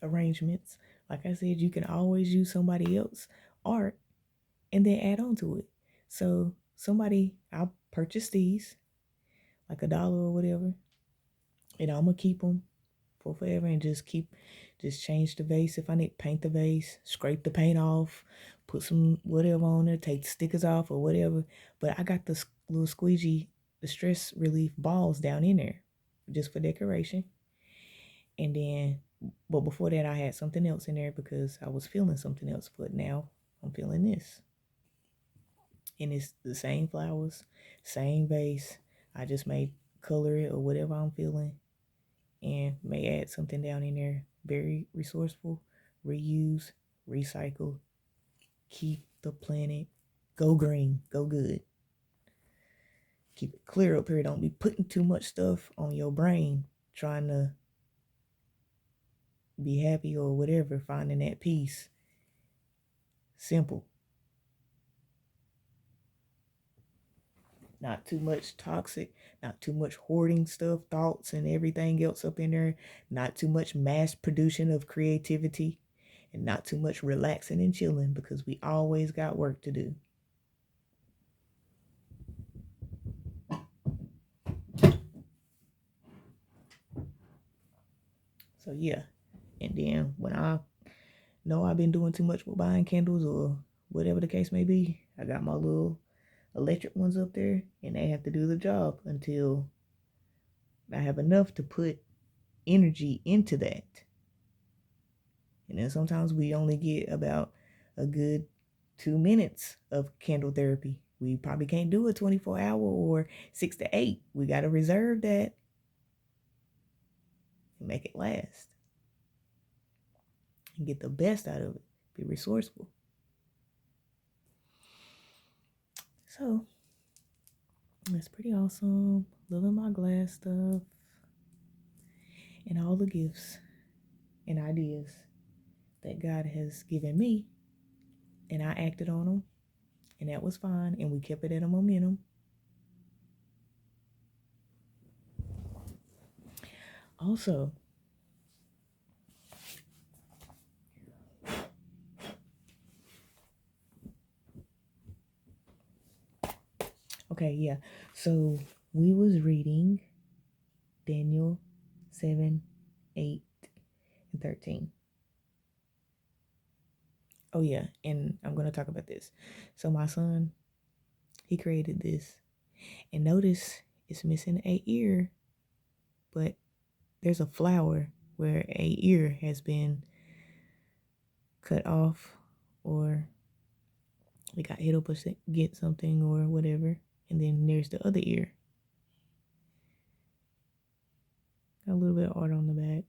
arrangements. Like I said, you can always use somebody else's art and then add on to it. So I'll purchase these, like $1 or whatever, and I'm gonna keep them for forever and just change the vase if I need, paint the vase, scrape the paint off, put some whatever on there, take the stickers off or whatever. But I got the little squeegee, the stress relief balls down in there just for decoration. And then, but before that, I had something else in there because I was feeling something else. But now I'm feeling this. And it's the same flowers, same vase. I just may color it or whatever I'm feeling and may add something down in there. Very resourceful, reuse, recycle, keep the planet, go green, go good. Keep it clear up here. Don't be putting too much stuff on your brain trying to be happy or whatever, finding that peace. Simple. Not too much toxic, not too much hoarding stuff, thoughts and everything else up in there. Not too much mass production of creativity, and not too much relaxing and chilling because we always got work to do. So yeah, and then when I know I've been doing too much with buying candles or whatever the case may be, I got my little electric ones up there and they have to do the job until I have enough to put energy into that. And then sometimes we only get about a good 2 minutes of candle therapy. We probably can't do a 24-hour or 6 to 8. We got to reserve that and make it last and get the best out of it. Be resourceful. So that's pretty awesome. Loving my glass stuff and all the gifts and ideas that God has given me, and I acted on them, and that was fine, and we kept it at a momentum. Also, okay, yeah, so we was reading Daniel 7, 8, and 13. Oh yeah, and I'm going to talk about this. So my son, he created this, and notice it's missing a ear, but there's a flower where a ear has been cut off, or we got hit up or get something or whatever, and then there's the other ear. Got a little bit of art on the back.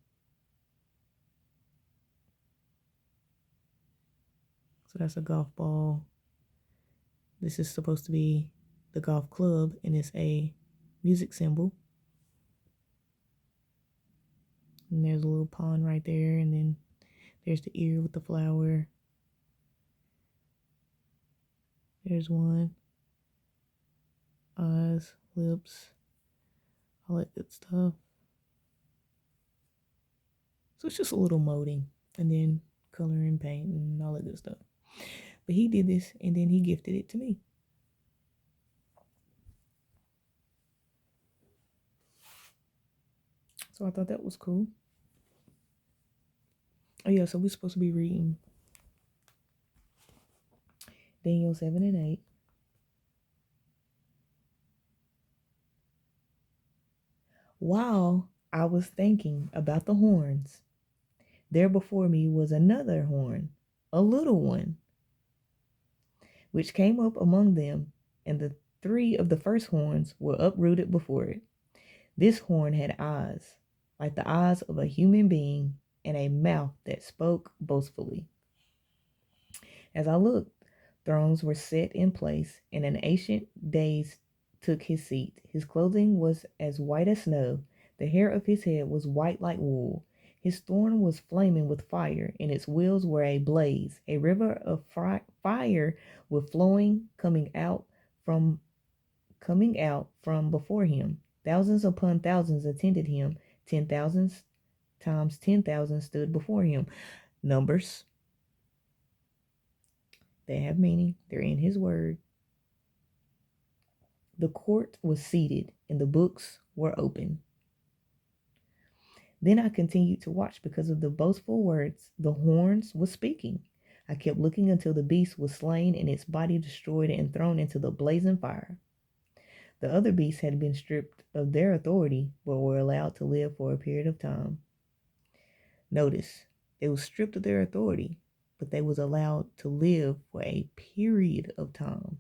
So that's a golf ball. This is supposed to be the golf club, and it's a music symbol. And there's a little pond right there, and then there's the ear with the flower. There's one. eyes, lips, all that good stuff. So it's just a little molding and then coloring, paint, and all that good stuff. But he did this and then he gifted it to me. So I thought that was cool. Oh yeah, so we're supposed to be reading Daniel 7 and 8. While I was thinking about the horns, there before me was another horn, a little one, which came up among them, and the three of the first horns were uprooted before it. This horn had eyes, like the eyes of a human being, and a mouth that spoke boastfully. As I looked, thrones were set in place, and an ancient days took his seat. His clothing was as white as snow. The hair of his head was white like wool. His throne was flaming with fire, and its wheels were a blaze. A river of fire was flowing, coming out from before him. Thousands upon thousands attended him. 10,000 times 10,000 stood before him. Numbers, they have meaning. They're in his word. The court was seated, and the books were open. Then I continued to watch because of the boastful words the horns were speaking. I kept looking until the beast was slain and its body destroyed and thrown into the blazing fire. The other beasts had been stripped of their authority, but were allowed to live for a period of time. Notice, they were stripped of their authority, but they was allowed to live for a period of time.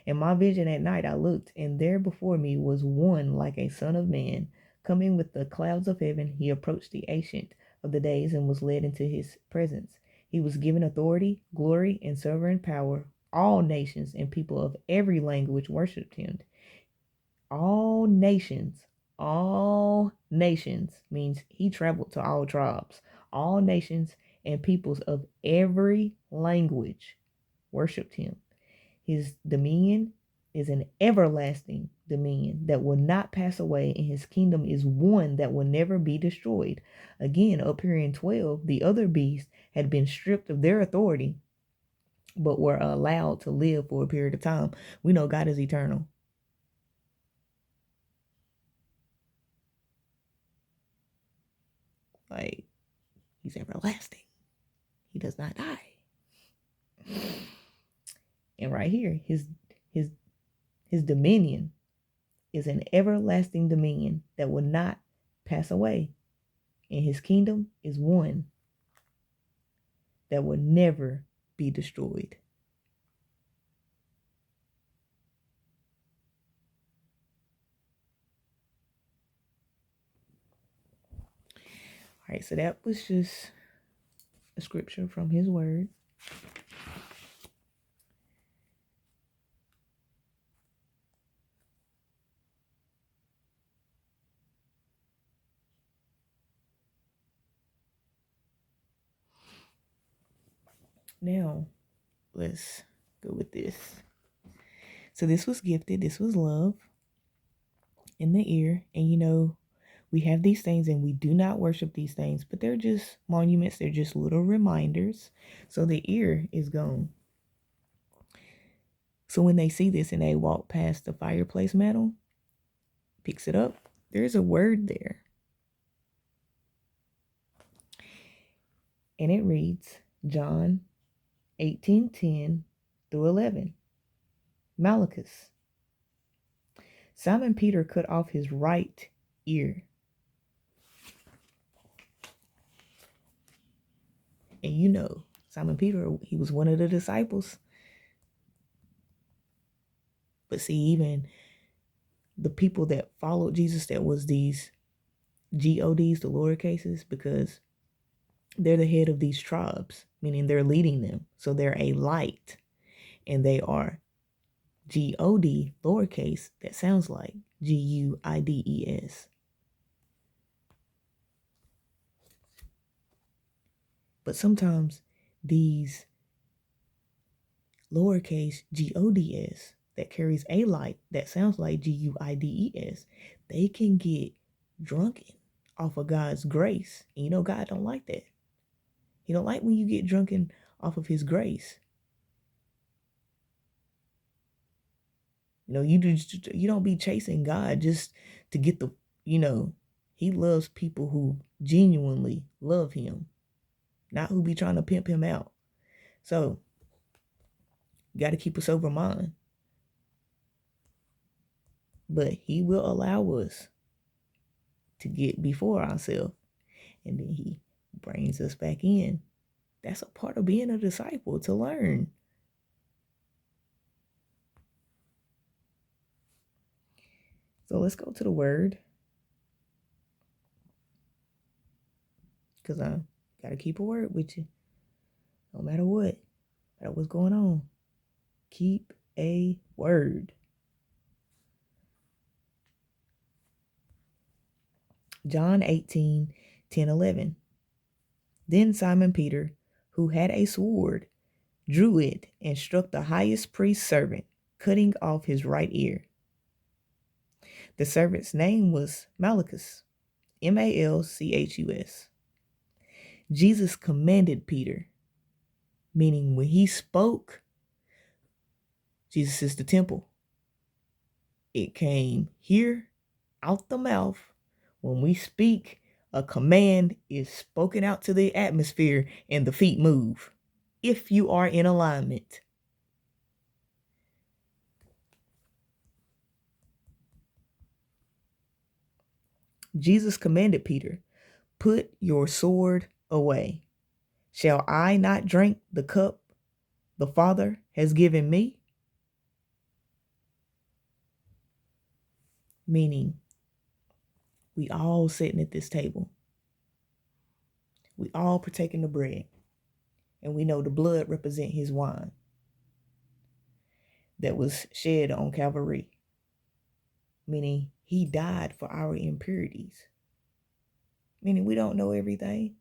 In my vision at night I looked, and there before me was one like a son of man. Coming with the clouds of heaven, he approached the Ancient of the Days and was led into his presence. He was given authority, glory, and sovereign power. All nations and people of every language worshipped him. All nations means he traveled to all tribes. All nations and peoples of every language worshipped him. His dominion is an everlasting dominion that will not pass away, and his kingdom is one that will never be destroyed. Again, up here in 12, the other beasts had been stripped of their authority, but were allowed to live for a period of time. We know God is eternal. Like, he's everlasting. He does not die. And right here, his dominion is an everlasting dominion that will not pass away. And his kingdom is one that will never be destroyed. All right, so that was just a scripture from his word. Now, let's go with this. So this was gifted. This was love in the ear. And you know, we have these things and we do not worship these things, but they're just monuments. They're just little reminders. So the ear is gone. So when they see this and they walk past the fireplace mantle, picks it up, there's a word there. And it reads John 18:10 through 11. Malchus. Simon Peter cut off his right ear. And you know, Simon Peter, he was one of the disciples. But see, even the people that followed Jesus, that was these GODs, the lower cases, because they're the head of these tribes, meaning they're leading them. So they're a light, and they are GOD, lowercase, that sounds like GUIDES. But sometimes these lowercase GODS, that carries a light that sounds like Guides, they can get drunken off of God's grace. And you know, God don't like that. He don't like when you get drunken off of his grace. You know, you don't be chasing God just to get the, you know, he loves people who genuinely love him, not who be trying to pimp him out. So, you got to keep a sober mind. But he will allow us to get before ourselves, and then he brings us back in. That's a part of being a disciple, to learn. So let's go to the word, because I got to keep a word with you no matter what, no matter what's going on. Keep a word. John 18:10-11. Then Simon Peter, who had a sword, drew it and struck the highest priest's servant, cutting off his right ear. The servant's name was Malchus, Malchus. Jesus commanded Peter, meaning when he spoke, Jesus is the temple. It came here out the mouth. When we speak, a command is spoken out to the atmosphere and the feet move, if you are in alignment. Jesus commanded Peter, put your sword away. Shall I not drink the cup the Father has given me? Meaning, we all sitting at this table. We all partaking the bread. And we know the blood represent his wine that was shed on Calvary. Meaning, he died for our impurities. Meaning, we don't know everything.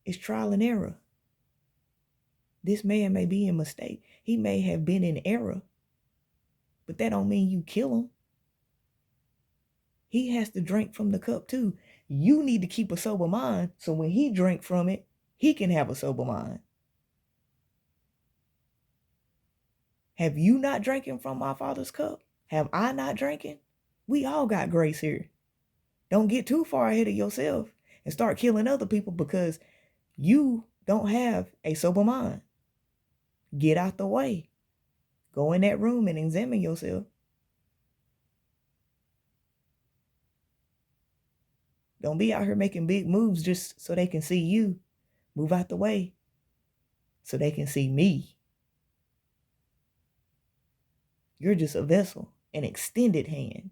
It's trial and error. This man may be in mistake. He may have been in error. But that don't mean you kill him. He has to drink from the cup too. You need to keep a sober mind, so when he drink from it, he can have a sober mind. Have you not drinking from my Father's cup? Have I not drinking? We all got grace here. Don't get too far ahead of yourself and start killing other people because you don't have a sober mind. Get out the way. Go in that room and examine yourself. Don't be out here making big moves just so they can see you. Move out the way so they can see me. You're just a vessel, an extended hand.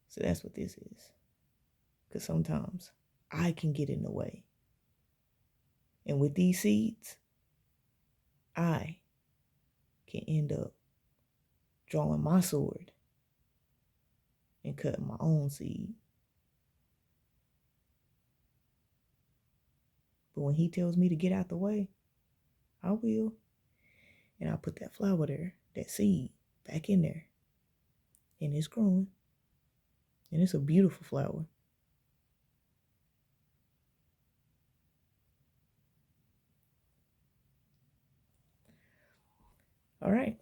So that's what this is. Because sometimes I can get in the way. And with these seeds, I can end up drawing my sword and cutting my own seed. But when he tells me to get out the way, I will. And I'll put that flower there, that seed, back in there. And it's growing. And it's a beautiful flower. All right.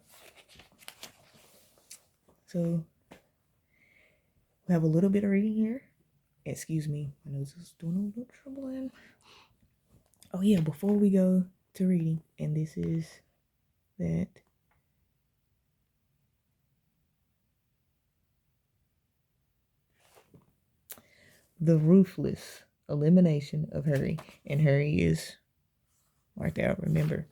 So we have a little bit of reading here. Excuse me, my nose is doing a little troubling. Oh yeah, before we go to reading, and this is that the ruthless elimination of Hurry, and Hurry is right there. Remember,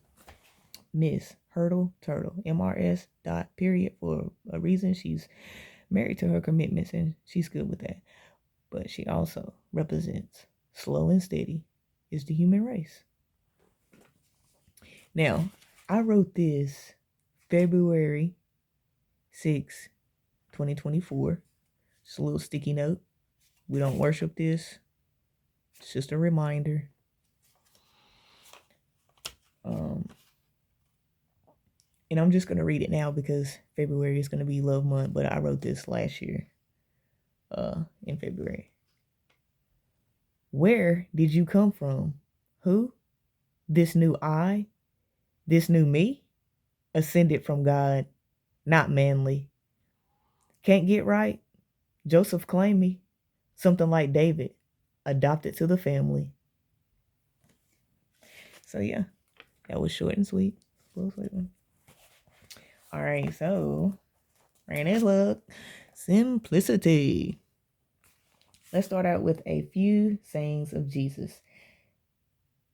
Miss Hurdle Turtle, MRS dot period, for a reason. She's married to her commitments, and she's good with that. But she also represents slow and steady is the human race. Now, I wrote this February 6, 2024. Just a little sticky note. We don't worship this. It's just a reminder. And I'm just going to read it now because February is going to be Love Month, but I wrote this last year in February. Where did you come from? Who? This new I? This new me? Ascended from God, not manly. Can't get right? Joseph claimed me. Something like David, adopted to the family. So yeah, that was short and sweet. Little sweet one. All right, so Rain look. Simplicity. Let's start out with a few sayings of Jesus.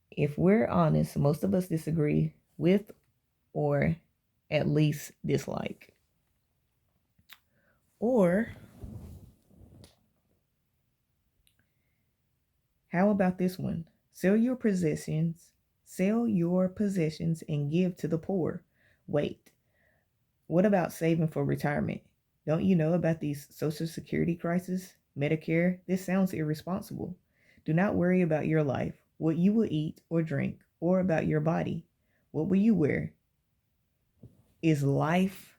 If we're honest, most of us disagree with or at least dislike. Or how about this one? Sell your possessions and give to the poor. Wait, what about saving for retirement? Don't you know about these Social Security crisis, Medicare? This sounds irresponsible. Do not worry about your life, what you will eat or drink, or about your body. What will you wear? Is life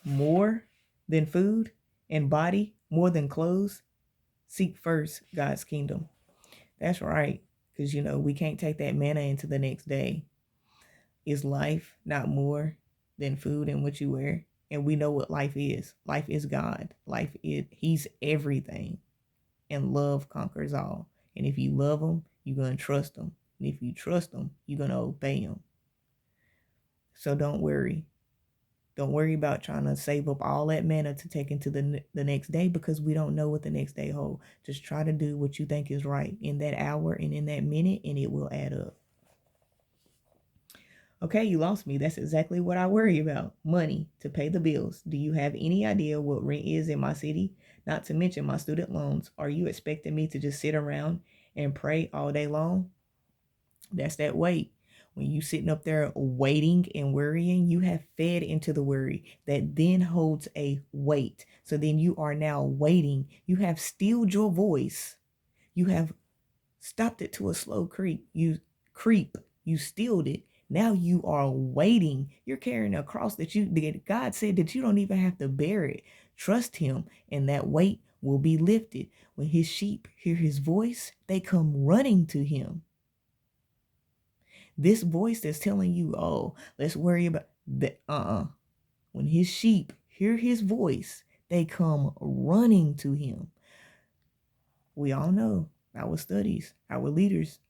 more than food and body more than clothes? Seek first God's kingdom. That's right, because we can't take that manna into the next day. Is life not more than food and what you wear? And we know what life is. Life is God. He's everything. And love conquers all. And if you love him, you're going to trust him. And if you trust him, you're going to obey him. So don't worry. Don't worry about trying to save up all that manna to take into the next day, because we don't know what the next day holds. Just try to do what you think is right in that hour and in that minute, and it will add up. Okay, you lost me. That's exactly what I worry about. Money to pay the bills. Do you have any idea what rent is in my city? Not to mention my student loans. Are you expecting me to just sit around and pray all day long? That's that weight. When you sitting up there waiting and worrying, you have fed into the worry that then holds a weight. So then you are now waiting. You have stilled your voice. You have stopped it to a slow creep. You stilled it. Now you are waiting. You're carrying a cross that God said that you don't even have to bear it. Trust him, and that weight will be lifted. When his sheep hear his voice, they come running to him. This voice that's telling you, oh, let's worry about that. When his sheep hear his voice, they come running to him. We all know our studies, our leaders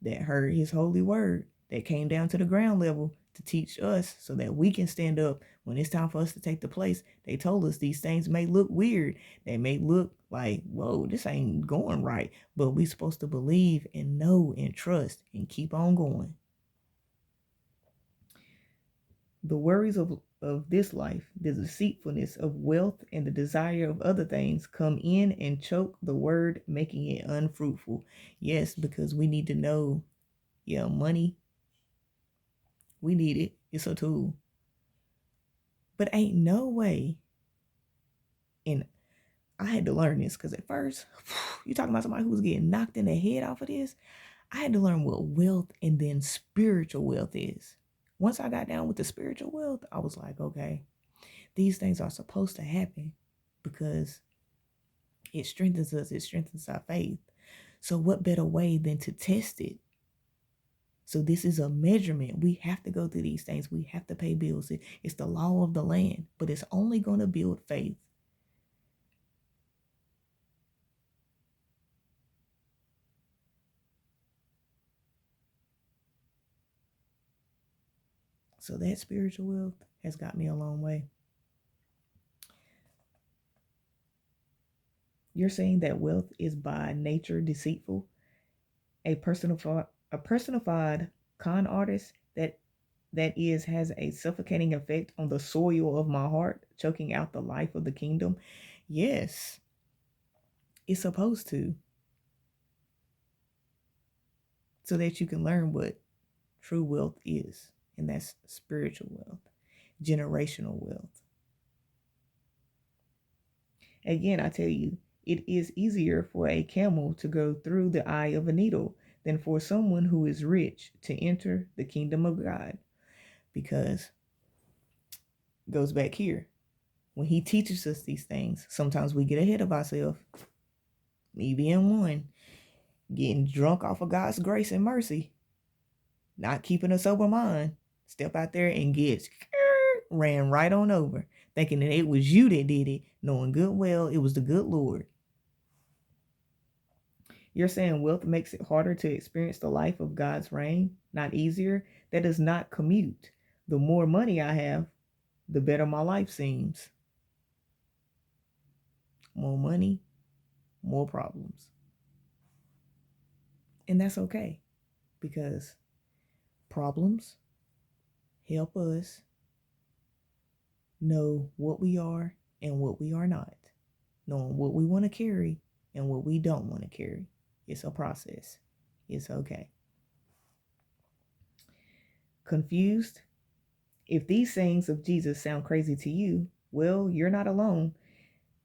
that heard his holy word, that came down to the ground level to teach us so that we can stand up when it's time for us to take the place. They told us these things may look weird. They may look like, whoa, this ain't going right. But we're supposed to believe and know and trust and keep on going. The worries of this life, the deceitfulness of wealth, and the desire of other things come in and choke the word, making it unfruitful. Yes, because we need to know, money, we need it. It's a tool. But ain't no way, and I had to learn this, because at first, you talking about somebody who was getting knocked in the head off of this. I had to learn what wealth and then spiritual wealth is. Once I got down with the spiritual wealth, I was like, okay, these things are supposed to happen because it strengthens us. It strengthens our faith. So what better way than to test it? So this is a measurement. We have to go through these things. We have to pay bills. It's the law of the land, but it's only going to build faith. So that spiritual wealth has got me a long way. You're saying that wealth is by nature deceitful. A personified con artist that has a suffocating effect on the soil of my heart, choking out the life of the kingdom. Yes, it's supposed to. So that you can learn what true wealth is. And that's spiritual wealth, generational wealth. Again, I tell you, it is easier for a camel to go through the eye of a needle than for someone who is rich to enter the kingdom of God. Because it goes back here. When he teaches us these things, sometimes we get ahead of ourselves. Me being one, getting drunk off of God's grace and mercy, not keeping a sober mind, step out there and get ran right on over, thinking that it was you that did it, knowing good well it was the good Lord. You're saying wealth makes it harder to experience the life of God's reign, not easier? That does not commute. The more money I have, the better my life seems. More money, more problems. And that's okay, because problems help us know what we are and what we are not, knowing what we want to carry and what we don't want to carry. It's a process. It's okay. Confused? If these sayings of Jesus sound crazy to you, well, you're not alone.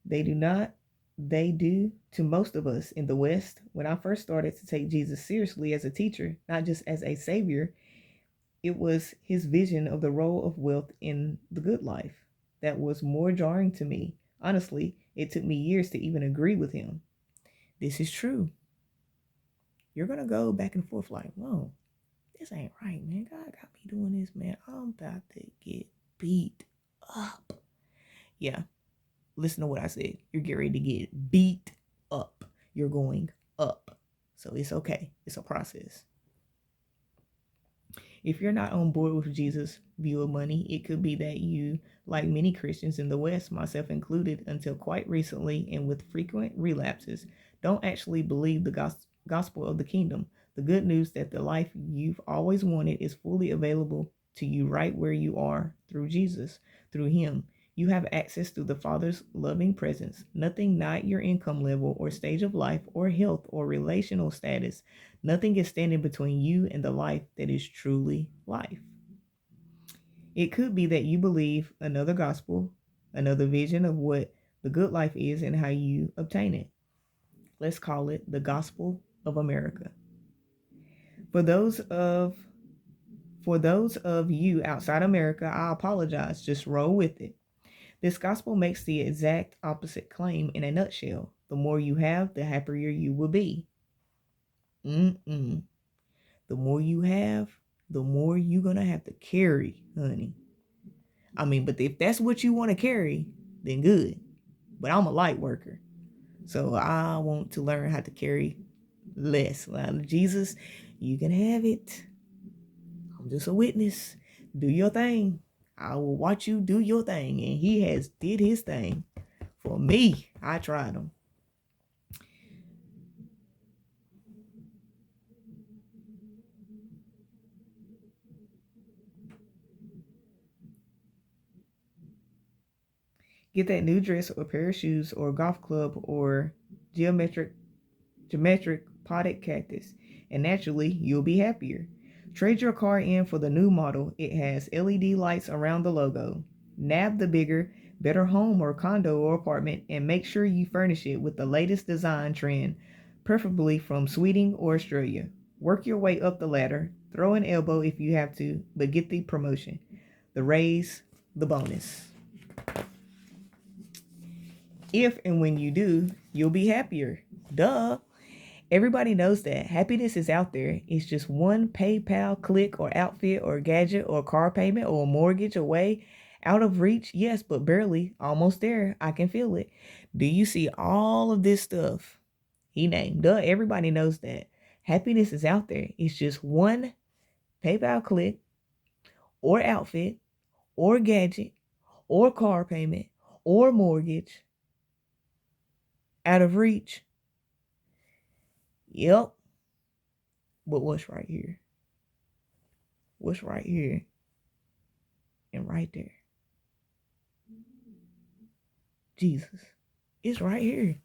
They do to most of us in the West. When I first started to take Jesus seriously as a teacher, not just as a savior, it was his vision of the role of wealth in the good life that was more jarring to me. Honestly, it took me years to even agree with him. This is true. You're going to go back and forth like, whoa, this ain't right, man. God got me doing this, man. I'm about to get beat up. Yeah, listen to what I said. You're getting ready to get beat up. You're going up. So it's okay. It's a process. If you're not on board with Jesus' view of money, it could be that you, like many Christians in the West, myself included, until quite recently and with frequent relapses, don't actually believe the gospel of the kingdom. The good news that the life you've always wanted is fully available to you right where you are through Jesus, through him. You have access to the Father's loving presence. Nothing, not your income level or stage of life or health or relational status, nothing is standing between you and the life that is truly life. It could be that you believe another gospel, another vision of what the good life is and how you obtain it. Let's call it the gospel of America. For those of you outside America, I apologize. Just roll with it. This gospel makes the exact opposite claim in a nutshell. The more you have, the happier you will be. The more you have, the more you're going to have to carry, honey. I mean, but if that's what you want to carry, then good. But I'm a light worker, so I want to learn how to carry less. Jesus, you can have it. I'm just a witness. Do your thing. I will watch you do your thing. And he has did his thing. For me, I tried him. Get that new dress or pair of shoes or golf club or geometric potted cactus, and naturally you'll be happier. Trade your car in for the new model. It has LED lights around the logo. Nab the bigger, better home or condo or apartment, and make sure you furnish it with the latest design trend, preferably from Sweden or Australia. Work your way up the ladder. Throw an elbow if you have to, but get the promotion, the raise, the bonus. If and when you do, you'll be happier. Duh. Everybody knows that happiness is out there. It's just one PayPal click or outfit or gadget or car payment or mortgage away. Out of reach, yes, but barely. Almost there. I can feel it. Do you see all of this stuff he named? Duh, everybody knows that. Happiness is out there. It's just one PayPal click or outfit or gadget or car payment or mortgage. Out of reach. Yep. But what's right here? What's right here? And right there? Jesus. It's right here.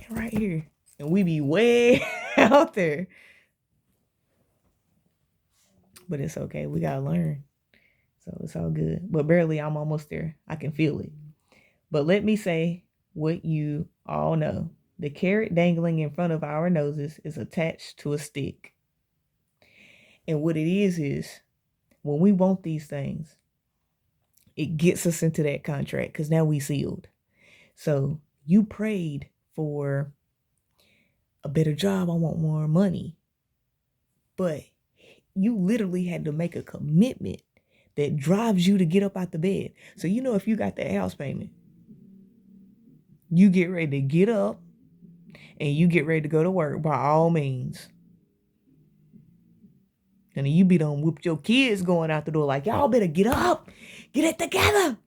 And right here. And we be way out there. But it's okay. We gotta learn. So it's all good. But barely, I'm almost there. I can feel it. But let me say what you all know. The carrot dangling in front of our noses is attached to a stick. And what it is when we want these things, it gets us into that contract because now we sealed. So you prayed for a better job. I want more money. But you literally had to make a commitment that drives you to get up out the bed. So, if you got that house payment, you get ready to get up and you get ready to go to work by all means. And then you be done whooped your kids going out the door like, y'all better get up, get it together.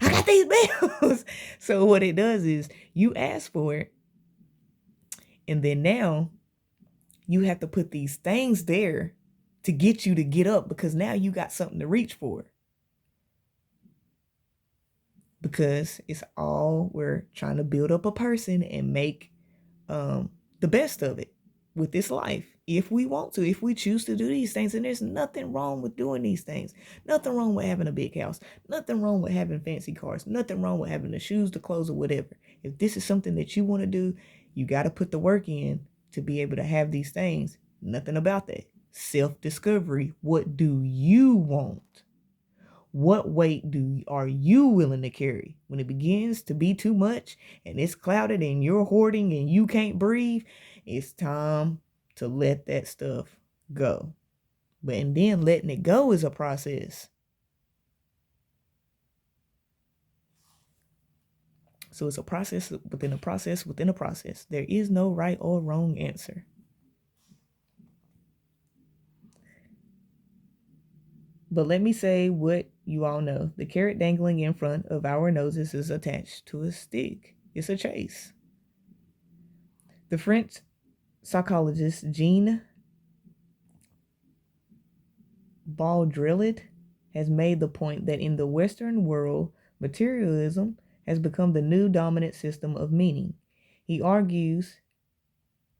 I got these bills. So what it does is you ask for it. And then now you have to put these things there to get you to get up because now you got something to reach for. Because it's all we're trying to build up a person and make the best of it with this life. If we want to, if we choose to do these things, and there's nothing wrong with doing these things. Nothing wrong with having a big house. Nothing wrong with having fancy cars. Nothing wrong with having the shoes, the clothes, or whatever. If this is something that you want to do, you got to put the work in to be able to have these things. Nothing about that. Self-discovery. What do you want? What weight are you willing to carry? When it begins to be too much and it's clouded and you're hoarding and you can't breathe, it's time to let that stuff go. And then letting it go is a process. So it's a process within a process within a process. There is no right or wrong answer. But let me say what you all know. The carrot dangling in front of our noses is attached to a stick. It's a chase. The French psychologist Jean Baudrillard has made the point that in the Western world, materialism has become the new dominant system of meaning. He argues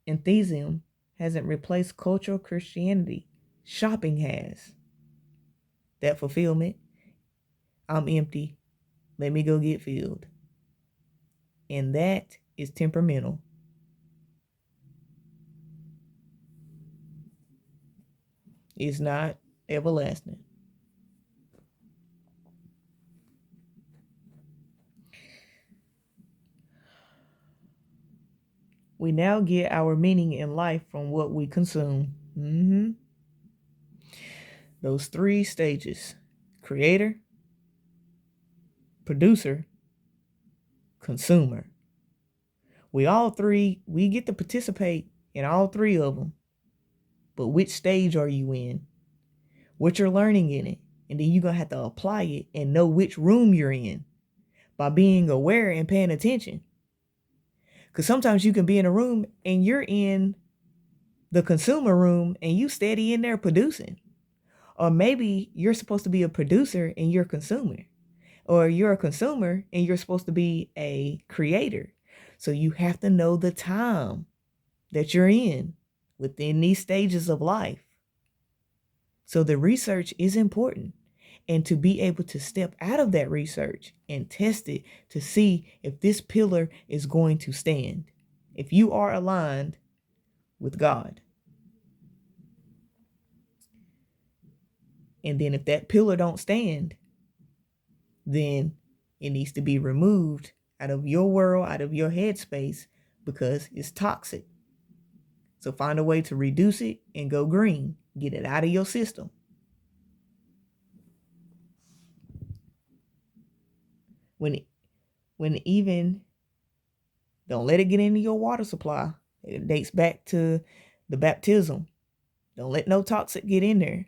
atheism hasn't replaced cultural Christianity. Shopping has. That fulfillment. I'm empty. Let me go get filled. And that is temperamental. It's not everlasting. We now get our meaning in life from what we consume. Those 3 stages: creator, producer, consumer. We get to participate in all 3 of them. But which stage are you in? What you're learning in it. And then you're going to have to apply it and know which room you're in by being aware and paying attention. Because sometimes you can be in a room and you're in the consumer room and you steady in there producing. Or maybe you're supposed to be a producer and you're a consumer. Or you're a consumer and you're supposed to be a creator. So you have to know the time that you're in within these stages of life. So the research is important. And to be able to step out of that research and test it to see if this pillar is going to stand. If you are aligned with God. And then if that pillar don't stand, then it needs to be removed out of your world, out of your headspace, because it's toxic. So find a way to reduce it and go green. Get it out of your system. When even don't let it get into your water supply. It dates back to the baptism. Don't let no toxic get in there.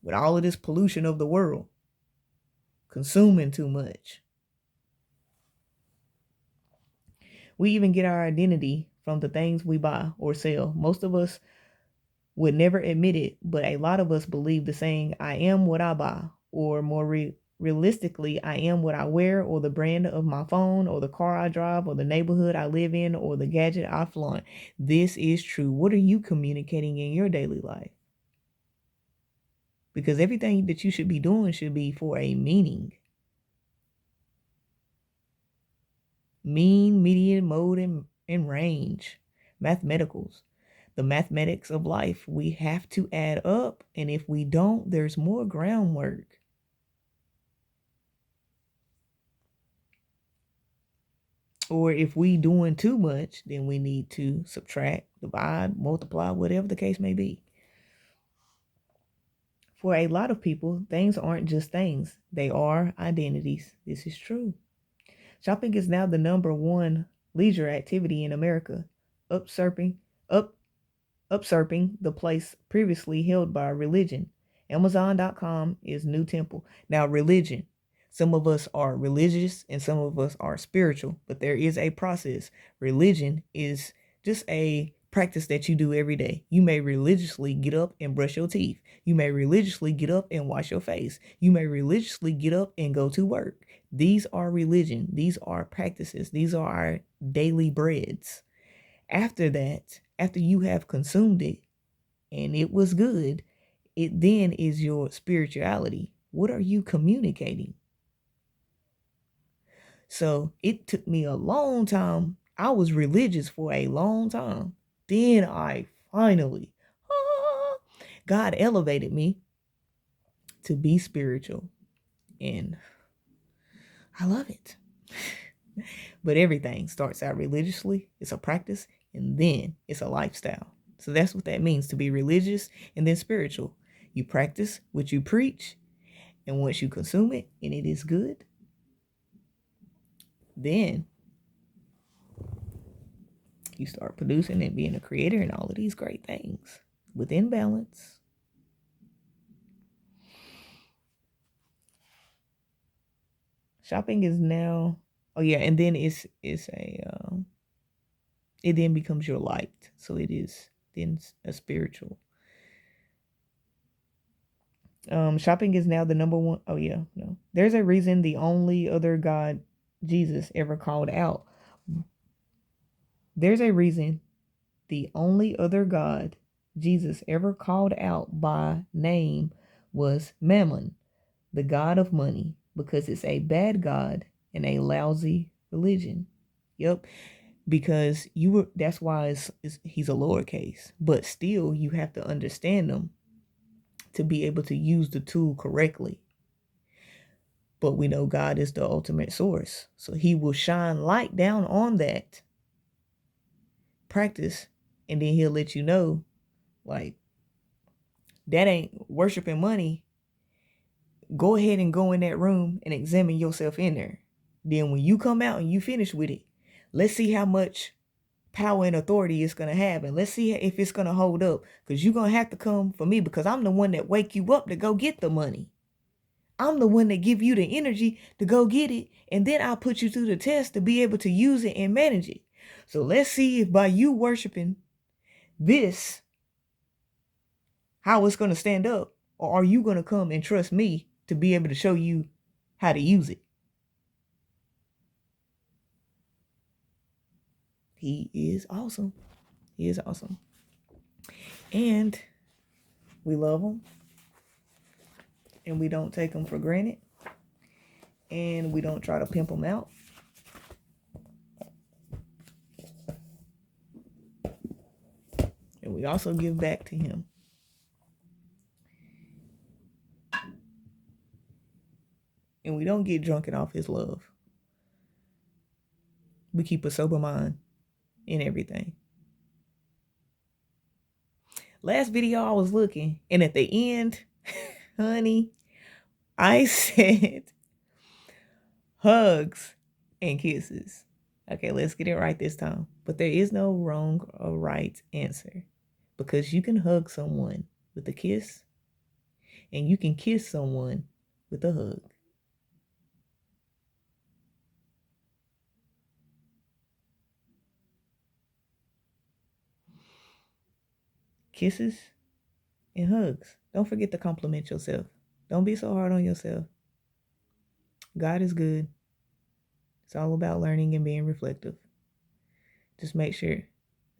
With all of this pollution of the world. Consuming too much. We even get our identity from the things we buy or sell. Most of us would never admit it, but a lot of us believe the saying, I am what I buy, or more realistically, I am what I wear, or the brand of my phone, or the car I drive, or the neighborhood I live in, or the gadget I flaunt. This is true. What are you communicating in your daily life? Because everything that you should be doing should be for a meaning. mean, median, mode, and range. Mathematicals. The mathematics of life. We have to add up, and if we don't, there's more groundwork. Or if we doing too much, then we need to subtract, divide, multiply, whatever the case may be. For a lot of people, things aren't just things. They are identities. This is true. Shopping is now the number one leisure activity in America, usurping up usurping the place previously held by religion. Amazon.com is new temple. Now, religion. Some of us are religious and some of us are spiritual, but there is a process. Religion is just a practice that you do every day. You may religiously get up and brush your teeth. You may religiously get up and wash your face. You may religiously get up and go to work. These are religion. These are practices. These are our daily breads. After that, after you have consumed it and it was good, it then is your spirituality. What are you communicating? So it took me a long time. I was religious for a long time. Then I finally, God elevated me to be spiritual. And I love it. But everything starts out religiously. It's a practice, and then it's a lifestyle. So that's what that means, to be religious and then spiritual. You practice what you preach, and once you consume it and it is good, then you start producing and being a creator and all of these great things within balance. Shopping is now, oh yeah, and then it then becomes your light. So it is then a spiritual. Shopping is now the number one. Oh yeah, no. There's a reason the only other God Jesus ever called out. There's a reason the only other God Jesus ever called out by name was Mammon, the god of money, because it's a bad god and a lousy religion. Yep. Because that's why he's a lowercase, but still you have to understand them to be able to use the tool correctly. But we know God is the ultimate source. So he will shine light down on that practice, and then he'll let you know, like, that ain't worshiping money. Go ahead and go in that room and examine yourself in there. Then when you come out and you finish with it, let's see how much power and authority it's going to have. And let's see if it's going to hold up. Because you're going to have to come for me, because I'm the one that wake you up to go get the money. I'm the one that give you the energy to go get it. And then I'll put you through the test to be able to use it and manage it. So let's see if by you worshiping this, how it's going to stand up. Or are you going to come and trust me to be able to show you how to use it? He is awesome. He is awesome. And we love him. And we don't take him for granted. And we don't try to pimp him out. And we also give back to him. And we don't get drunken off his love. We keep a sober mind in everything. Last video I was looking, and at the end, honey, I said hugs and kisses. Okay, let's get it right this time. But there is no wrong or right answer, because you can hug someone with a kiss, and you can kiss someone with a hug. Kisses and hugs. Don't forget to compliment yourself. Don't be so hard on yourself. God is good. It's all about learning and being reflective. Just make sure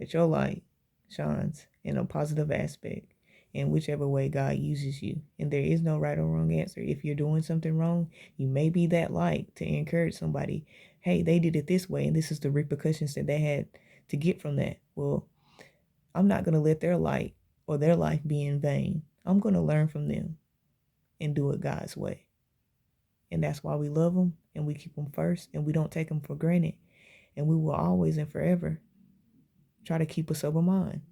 that your light shines in a positive aspect, in whichever way God uses you. And there is no right or wrong answer. If you're doing something wrong, you may be that light to encourage somebody. Hey, they did it this way, and this is the repercussions that they had to get from that. Well, I'm not going to let their light or their life be in vain. I'm going to learn from them and do it God's way. And that's why we love them and we keep them first and we don't take them for granted. And we will always and forever try to keep a sober mind.